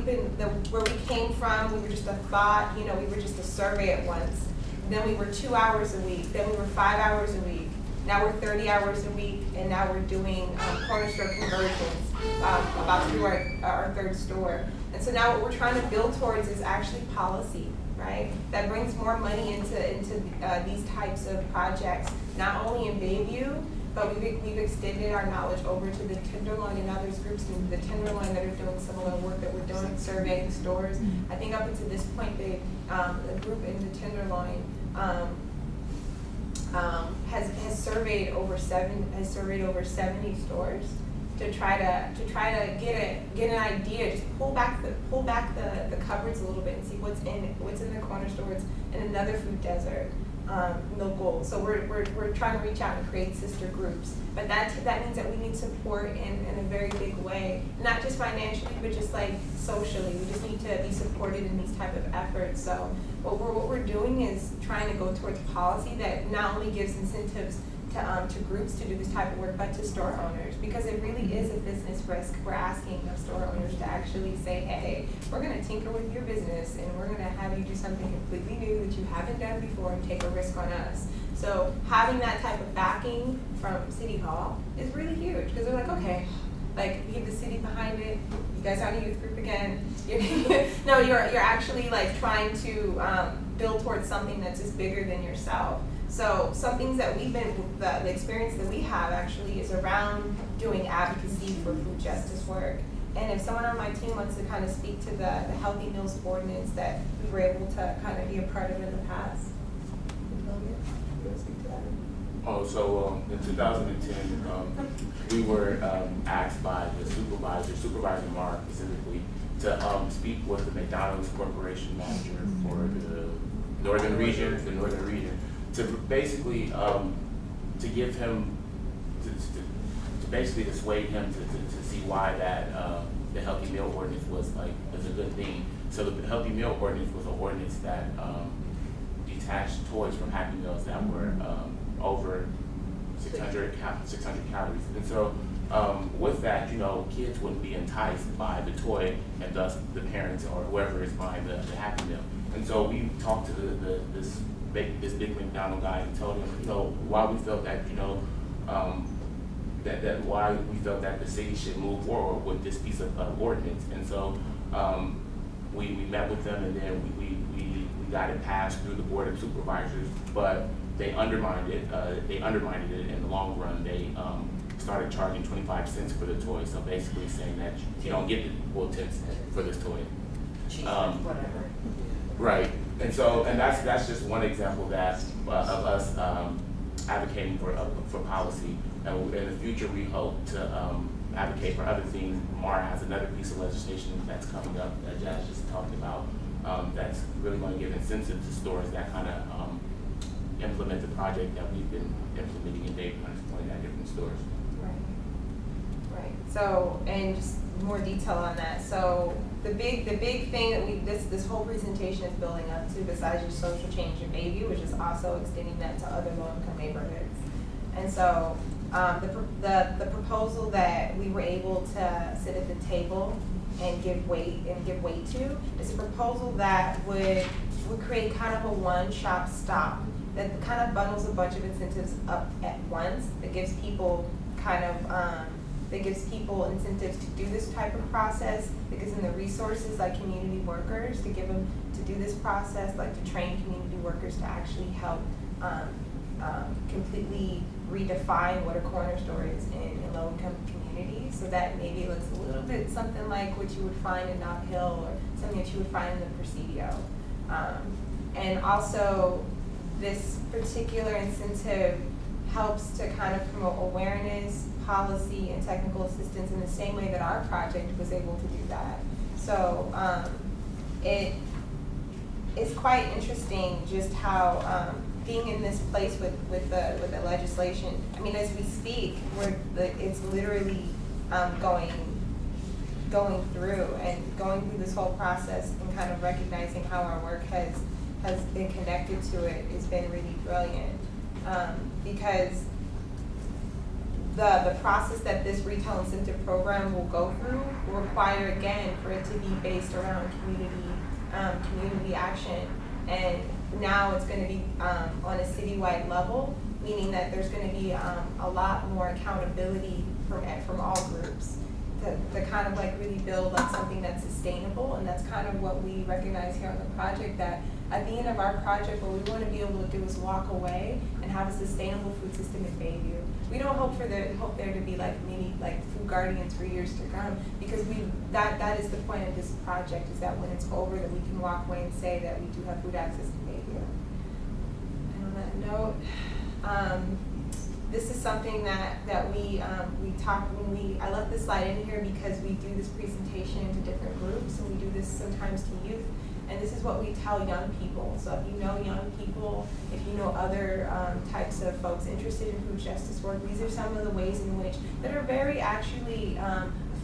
where we came from, we were just a thought, you know, we were just a survey at once. Then we were 2 hours a week, then we were 5 hours a week. Now we're 30 hours a week, and now we're doing corner store conversions, about to do our third store. And so now what we're trying to build towards is actually policy, right? That brings more money into these types of projects, not only in Bayview, but we've extended our knowledge over to the Tenderloin, and now there's groups in the Tenderloin that are doing similar work that we're doing, surveying stores. I think up until this point, a group in the Tenderloin has surveyed over 70 stores to try to get an idea, just pull back the cupboards a little bit and see what's in the corner stores in another food desert. Local. So we're trying to reach out and create sister groups, but that means that we need support in a very big way, not just financially, but just like socially. We just need to be supported in these type of efforts. So what we're doing is trying to go towards policy that not only gives incentives to groups to do this type of work, but to store owners, because it really is a business risk. We're asking of store owners to actually say, hey, we're going to tinker with your business and we're going to have you do something completely new that you haven't done before and take a risk on us. So having that type of backing from City Hall is really huge, because they're like, okay, like, we have the city behind it, you guys aren't a youth group again. No, you're actually like trying to build towards something that's just bigger than yourself. So some things that we've been, the experience that we have actually is around doing advocacy for food justice work. And if someone on my team wants to kind of speak to the Healthy Meals Ordinance that we were able to kind of be a part of in the past. You want to speak to that? Oh, so in 2010, we were asked by the Supervisor Marr specifically, to speak with the McDonald's Corporation manager for the Northern Region, to basically to give him, to basically dissuade him to see why that the Healthy Meal Ordinance was a good thing. So the Healthy Meal Ordinance was an ordinance that detached toys from Happy Meals that were over 600 calories. And so with that, you know, kids wouldn't be enticed by the toy, and thus the parents or whoever is buying the Happy Meal. And so we talked to this big McDonald guy and told him, you know, why we felt that, you know, that why we felt that the city should move forward with this piece of ordinance. And so we met with them, and then we got it passed through the Board of Supervisors, but they undermined it. In the long run. They started charging 25 cents for the toy. So basically saying that you don't get 10 cents for this toy. Whatever. Right. And so, and that's just one example that of us advocating for policy. And in the future, we hope to advocate for other things. Marr has another piece of legislation that's coming up that Jazz just talked about. That's really going to give incentives to stores that kind of implement the project that we've been implementing in Dayton, pointing at different stores. Right. So, and just more detail on that. So the big thing that this whole presentation is building up to, besides your social change in Bayview, which is also extending that to other low-income neighborhoods. And so the proposal that we were able to sit at the table and give weight to is a proposal that would create kind of a one-shop stop that kind of bundles a bunch of incentives up at once, that gives people incentives to do this type of process, that gives them the resources like community workers to give them to do this process, like to train community workers to actually help completely redefine what a corner store is in low-income communities, so that maybe it looks a little bit something like what you would find in Nob Hill or something that you would find in the Presidio. And also, this particular incentive helps to kind of promote awareness, policy, and technical assistance in the same way that our project was able to do that. So it is quite interesting just how being in this place with the legislation. I mean, as we speak, it's literally going through this whole process and kind of recognizing how our work has been connected to it has been really brilliant. Because the process that this retail incentive program will go through will require, again, for it to be based around community action. And now it's going to be on a citywide level, meaning that there's going to be a lot more accountability from all groups to kind of like really build like something that's sustainable. And that's kind of what we recognize here on the project, that at the end of our project, what we want to be able to do is walk away and have a sustainable food system in Bayview. We don't hope there to be like many like food guardians for years to come, because that is the point of this project, is that when it's over, that we can walk away and say that we do have food access in Bayview. And on that note, this is something that we talk when I left this slide in here because we do this presentation into different groups, and we do this sometimes to youth. And this is what we tell young people. So if you know young people, if you know other types of folks interested in food justice work, these are some of the ways in which that are very actually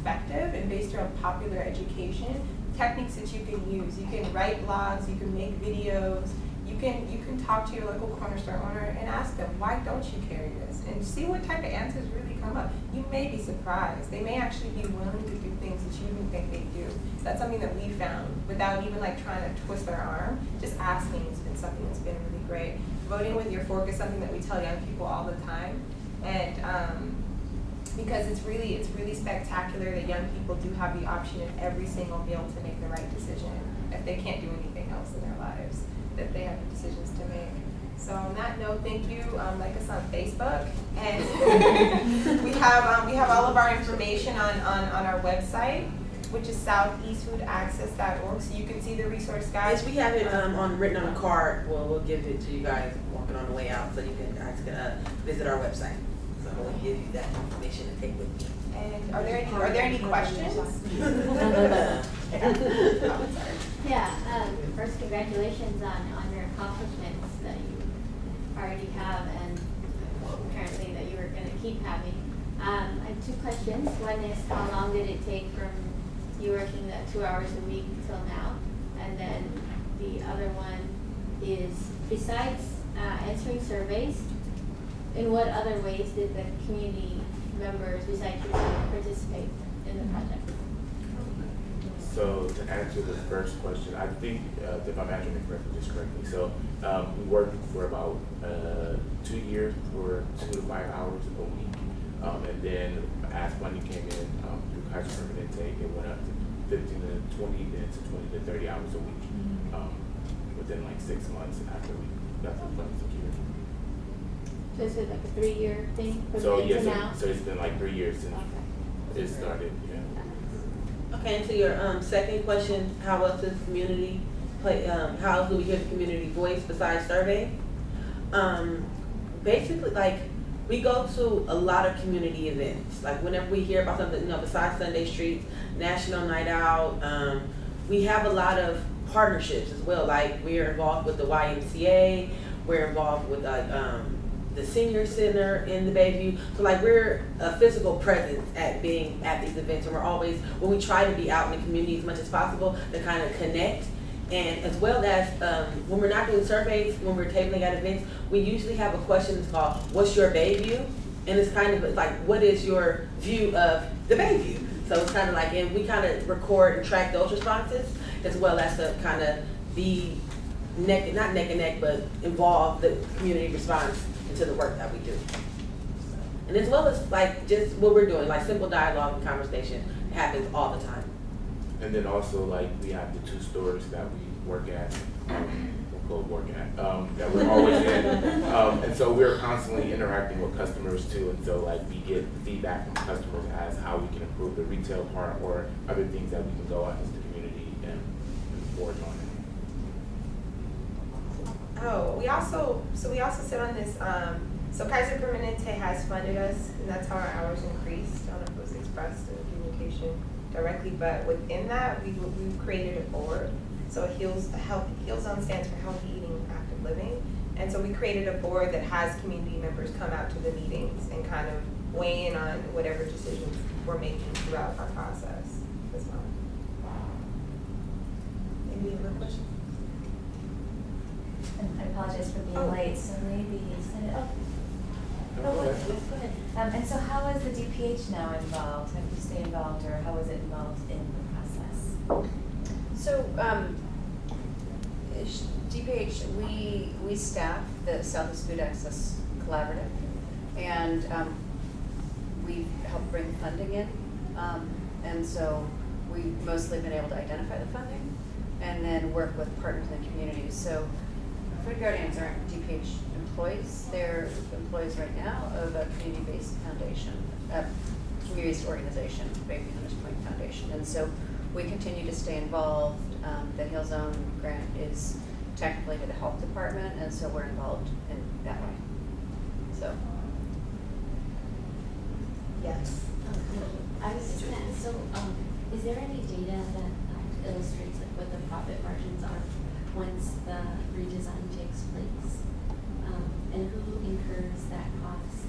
effective and based around popular education, techniques that you can use. You can write blogs, you can make videos, you can talk to your local corner store owner and ask them, why don't you carry this? And see what type of answers really come up. You may be surprised. They may actually be willing to do things that you didn't think they do. That's something that we found without even like trying to twist their arm. Just asking has been something that's been really great. Voting with your fork is something that we tell young people all the time. And because it's really spectacular that young people do have the option in every single meal to make the right decision. If they can't do anything else in their lives, that they have the decisions to make. So on that note, thank you. Like us on Facebook, and we have all of our information on our website, which is southeastfoodaccess.org. So you can see the resource guide. Yes, we have it written on a card. Well, we'll give it to you guys walking on the way out, so you guys can visit our website. So we'll give you that information to take with you. And are there any questions? Yeah, first congratulations on your accomplishments that you already have and apparently that you were going to keep having. I have 2 questions. One is, how long did it take from you working that 2 hours a week till now? And then the other one is, besides answering surveys, in what other ways did the community members besides yourself participate in the project? So to answer the first question, I think if I'm answering it correctly, so we worked for about 2 years for 2 to 5 hours a week, and then as funding came in through Kaiser Permanent Intake, it went up to 15 to 20, then to 20 to 30 hours a week within like 6 months after we got the funding secured. So is it like a 3-year thing from So then to yes, now? so it's been like 3 years since Okay. it started. Yeah. Okay, and to your second question, how else does the community play? How else do we hear the community voice besides survey? Basically, like, we go to a lot of community events. Like whenever we hear about something, besides Sunday Streets, National Night Out, we have a lot of partnerships as well. Like we're involved with the YMCA, we're involved with the Senior Center in the Bayview. So like we're a physical presence at being at these events, and we're always, when we try to be out in the community as much as possible to kind of connect. And as well as when we're not doing surveys, when we're tabling at events, we usually have a question that's called, what's your Bayview? And it's kind of like, what is your view of the Bayview? So it's kind of like, and we kind of record and track those responses, as well as to kind of be not neck and neck, but involve the community response into the work that we do. And as well as like just what we're doing, like simple dialogue and conversation happens all the time. And then also like we have the 2 stores that we work at. co-working at, that we're always in. And so we're constantly interacting with customers too, and so like we get feedback from customers as how we can improve the retail part or other things that we can go out as the community and forge on. Oh, we also sit on this, so Kaiser Permanente has funded us, and that's how our hours increased. I don't know if it was expressed in communication directly, but within that, we've created a board. So Heal Zone stands for Healthy Eating, Active Living. And so we created a board that has community members come out to the meetings and kind of weigh in on whatever decisions we're making throughout our process as well. Any other questions? And I apologize for being late, so maybe instead of, Go ahead. go ahead. And so how is the DPH now involved? Have you stayed involved, or how is it involved in the process? So, DPH, we staff the Southeast Food Access Collaborative, and we've helped bring funding in, and so we've mostly been able to identify the funding and then work with partners in the community. So Food Guardians aren't DPH employees, they're employees right now of a community-based foundation, a community-based organization, Baby Hunters Point Foundation, and so we continue to stay involved. The Heal Zone grant is technically to the health department, and so we're involved in that way. So. Yes. I was just gonna ask, so, is there any data that illustrates like what the profit margins are once the redesign takes place? And who incurs that cost,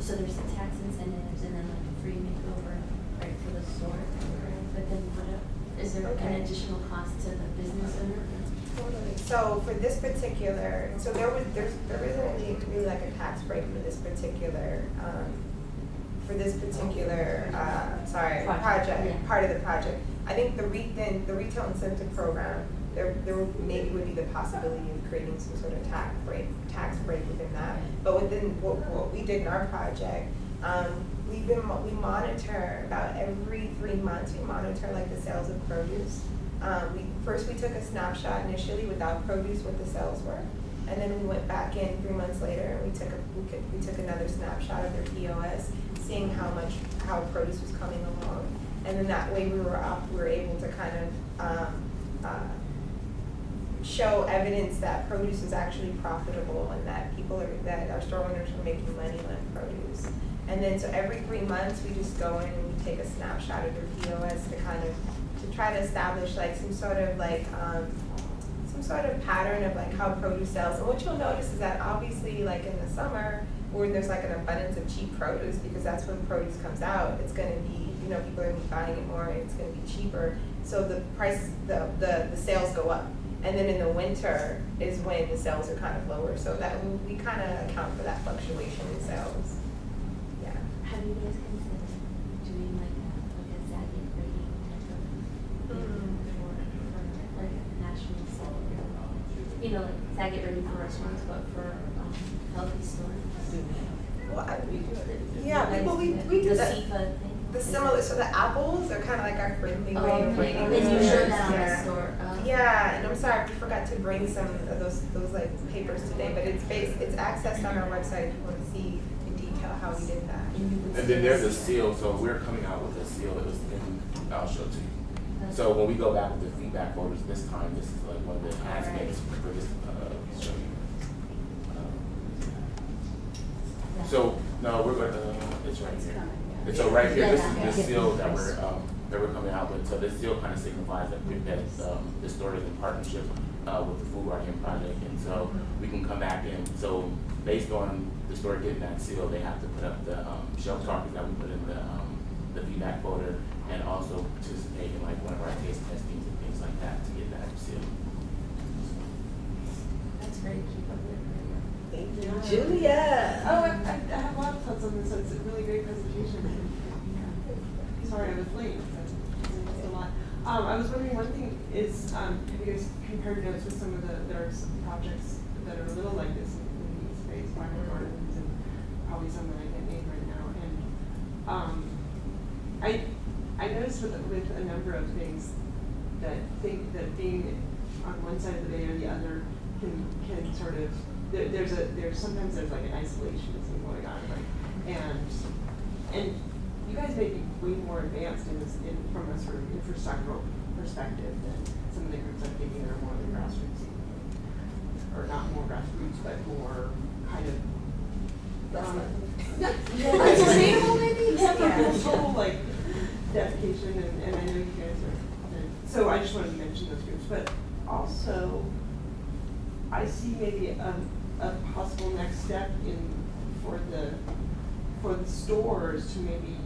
so there's the tax incentives and then like a free makeover, right, for the store? But then is there an additional cost to the business owner? Totally. So for this particular, so there isn't really like a tax break for this particular, project, Yeah. part of the project. I think the retail incentive program, there maybe would be the possibility of creating some sort of tax break within that. But within what we did in our project, we monitor about every 3 months. We monitor like the sales of produce. We took a snapshot initially without produce, what the sales were, and then we went back in 3 months later and we took another snapshot of their POS, seeing how produce was coming along, and then that way we were able to kind of show evidence that produce is actually profitable and that that our store owners are making money on produce. And then so every 3 months we just go in and we take a snapshot of their POS to try to establish like some sort of pattern of like how produce sells. And what you'll notice is that obviously like in the summer where there's like an abundance of cheap produce, because that's when produce comes out, it's gonna be, people are gonna be buying it more and it's gonna be cheaper. So the price, the sales go up. And then in the winter is when the sales are kind of lower. So that we kind of account for that fluctuation in sales. Yeah. Have you guys considered doing like a Zagat rating type of thing for like a national sale? Like Zagat rating for restaurants, but for healthy stores? Well, We do the that. SEPA thing? The similar, so the apples are kind of like our friendly way of rating. And you showed that on the Yeah. store. Yeah, and I'm sorry, we forgot to bring some of those like papers today, but it's accessed on our website if you want to see in detail how we did that. And then there's a seal, so we're coming out with a seal, I'll show it to you. So when we go back with the feedback voters this time, this is like one of the aspects for this, show you. So, no, we're gonna, it's right here. And so right here, this is the seal that we're coming out with. So this seal kind of signifies that the store is in partnership with the Food Guardian Project. And so we can come back in. So based on the store getting that seal, they have to put up the shelf targets that we put in the feedback folder, and also participate in like one of our taste testings and things like that to get that seal. That's great. Keep up with it. Julia. Oh, I have a lot of thoughts on this. It's a really great presentation. Sorry I was late, but it's a lot. I was wondering, one thing is, have you guys compared notes with some of there are some projects that are a little like this in the East Space, Micro Gardens, and probably some that I can't name right now. And I noticed with a number of things that being on one side of the bay or the other can sort of, sometimes there's like an isolationism going on, like, and you guys may be way more advanced from a sort of infrastructural perspective than some of the groups I'm thinking that are more of the grassroots, or not more grassroots, but more kind of sustainable maybe? Yeah. Total like dedication, and I know you guys are, so I just wanted to mention those groups, but also I see maybe a possible next step for the stores to maybe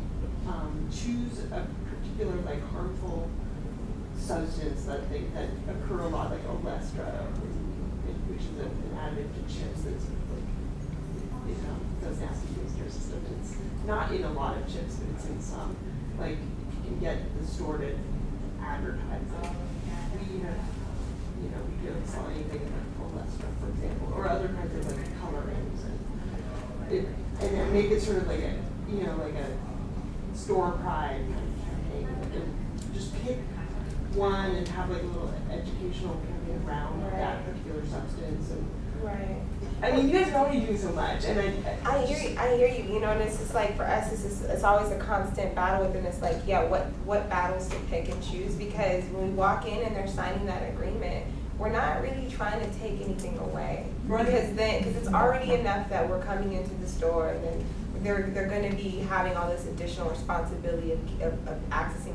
choose a particular like harmful substance that occur a lot, like Olestra, which is an additive to chips that's sort of like, does nasty things to your system. It's not in a lot of chips, but it's in some. Like, you can get distorted advertising. We don't sell anything like Olestra, for example, or other kinds of like colorings, and make it sort of like a store pride kind of campaign, and just pick one and have like a little educational campaign around that particular substance. And Right. I mean, you guys are already doing so much, and I hear you, and it's just like for us, it's always a constant battle within us, like, yeah, what battles to pick and choose, because when we walk in and they're signing that agreement, we're not really trying to take anything away. Right. Because it's already enough that we're coming into the store and then they're going to be having all this additional responsibility of accessing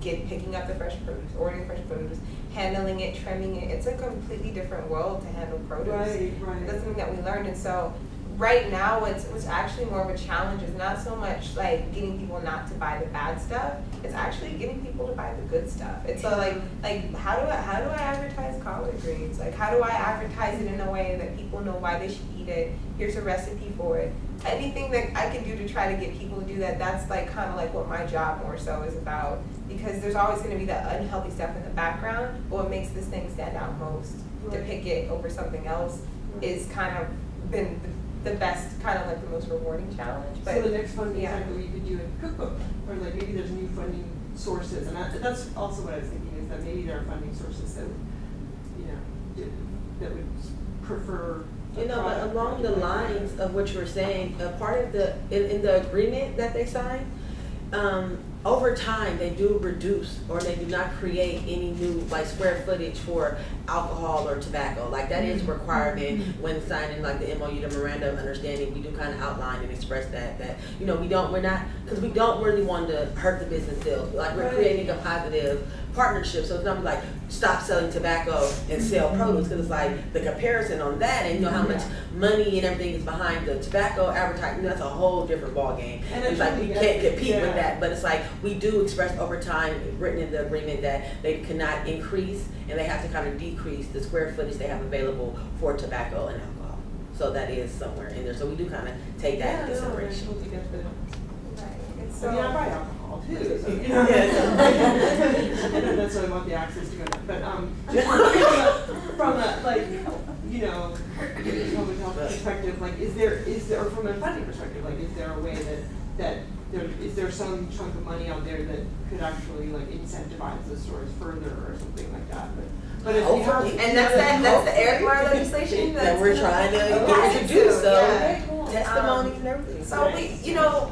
picking up the fresh produce, ordering fresh produce, handling it, trimming it. It's a completely different world to handle produce. Right. That's something that we learned, and so right now what's actually more of a challenge is not so much like getting people not to buy the bad stuff. It's actually getting people to buy the good stuff. It's so like how do I advertise collard greens? Like, how do I advertise it in a way that people know why they should eat it? Here's a recipe for it. Anything that I can do to try to get people to do that, that's like kind of like what my job more so is about, because there's always going to be that unhealthy stuff in the background, but what makes this thing stand out most, to pick it over something else, is kind of been the best, kind of like the most rewarding challenge. But so the next funding cycle you could do a cookbook, or like maybe there's new funding sources, and that's also what I was thinking, is that maybe there are funding sources that would, that would prefer. But along the lines of what you were saying, part of in the agreement that they signed, over time they do reduce, or they do not create any new like square footage for alcohol or tobacco. Like, that is a requirement when signing like the MOU, the Memorandum of Understanding. We do kind of outline and express that we don't really want to hurt the business sales. Like, we're creating a positive partnership, so it's not like stop selling tobacco and sell produce, because it's like the comparison on that, and how much money and everything is behind the tobacco advertising. That's a whole different ball game. And it's like we can't compete with that, but it's like we do express over time, written in the agreement, that they cannot increase and they have to kind of decrease the square footage they have available for tobacco and alcohol. So that is somewhere in there. So we do kind of take that into consideration. I mean, I buy alcohol too, so I don't necessarily want the access to go there, but from a like, public health perspective, like, is there, or from a funding perspective, like, is there a way that is there some chunk of money out there that could actually like incentivize the stores further or something like that? But if hopefully, and that's the Eric Mar legislation that we're trying to introduce. So testimonies and everything. So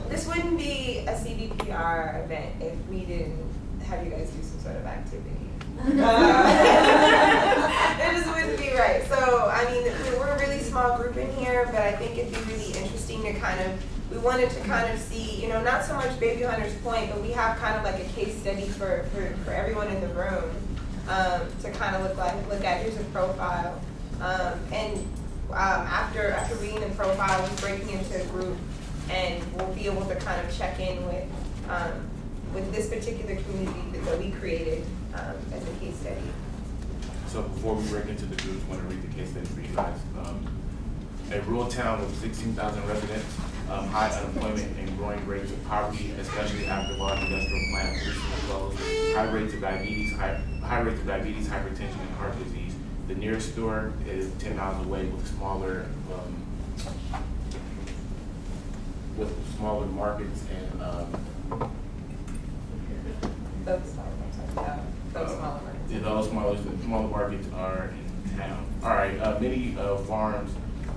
this wouldn't be a CBPR event if we didn't have you guys do some sort of activity. It just wouldn't be right. So, I mean, we're a really small group in here, but I think it'd be really interesting to we wanted to kind of see, not so much Baby Hunter's Point, but we have kind of like a case study for everyone in the room to kind of look at. Here's a profile. After reading the profile, we're breaking into a group, and we'll be able to kind of check in with this particular community that we created as a case study. So before we break into the groups, I want to read the case study for you guys. A rural town with 16,000 residents, high unemployment and growing rates of poverty, especially after large industrial plant recently closed, high rates of diabetes, hypertension, and heart disease. The nearest store is 10 miles away with smaller markets and Those smaller markets. yeah, those smaller markets are in town. All right, many farms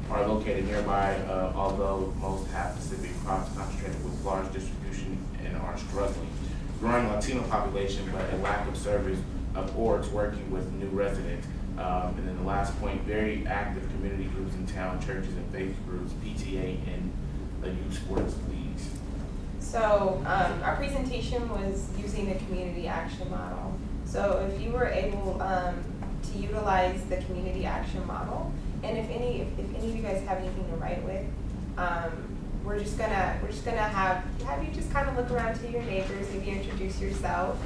are located nearby, although most have specific crops concentrated with large distribution and are struggling. Growing Latino population, but a lack of service of orgs working with new residents. And then the last point, very active community groups in town, churches and faith groups, PTA, and the youth sports leagues. So our presentation was using the community action model. So if you were able to utilize the community action model, and if any of you guys have anything to write with, we're just gonna have you just kind of look around to your neighbors, maybe introduce yourself,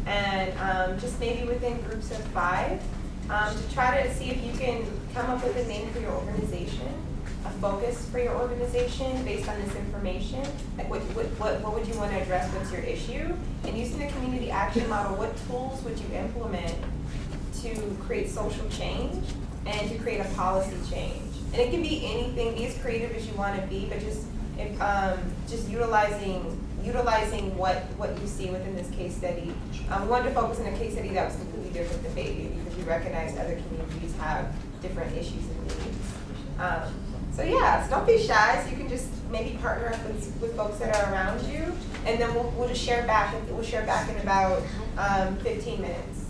and just maybe within groups of 5, to try to see if you can come up with a name for your organization, a focus for your organization based on this information. Like what would you want to address? What's your issue? And using the community action model, what tools would you implement to create social change and to create a policy change? And it can be anything, be as creative as you want to be, but just utilizing what you see within this case study. We wanted to focus on a case study that was completely different than Bayview because we recognized other communities have different issues and needs. So yeah, so don't be shy. So you can just maybe partner up with folks that are around you, and then we'll just share back. We'll share back in about 15 minutes.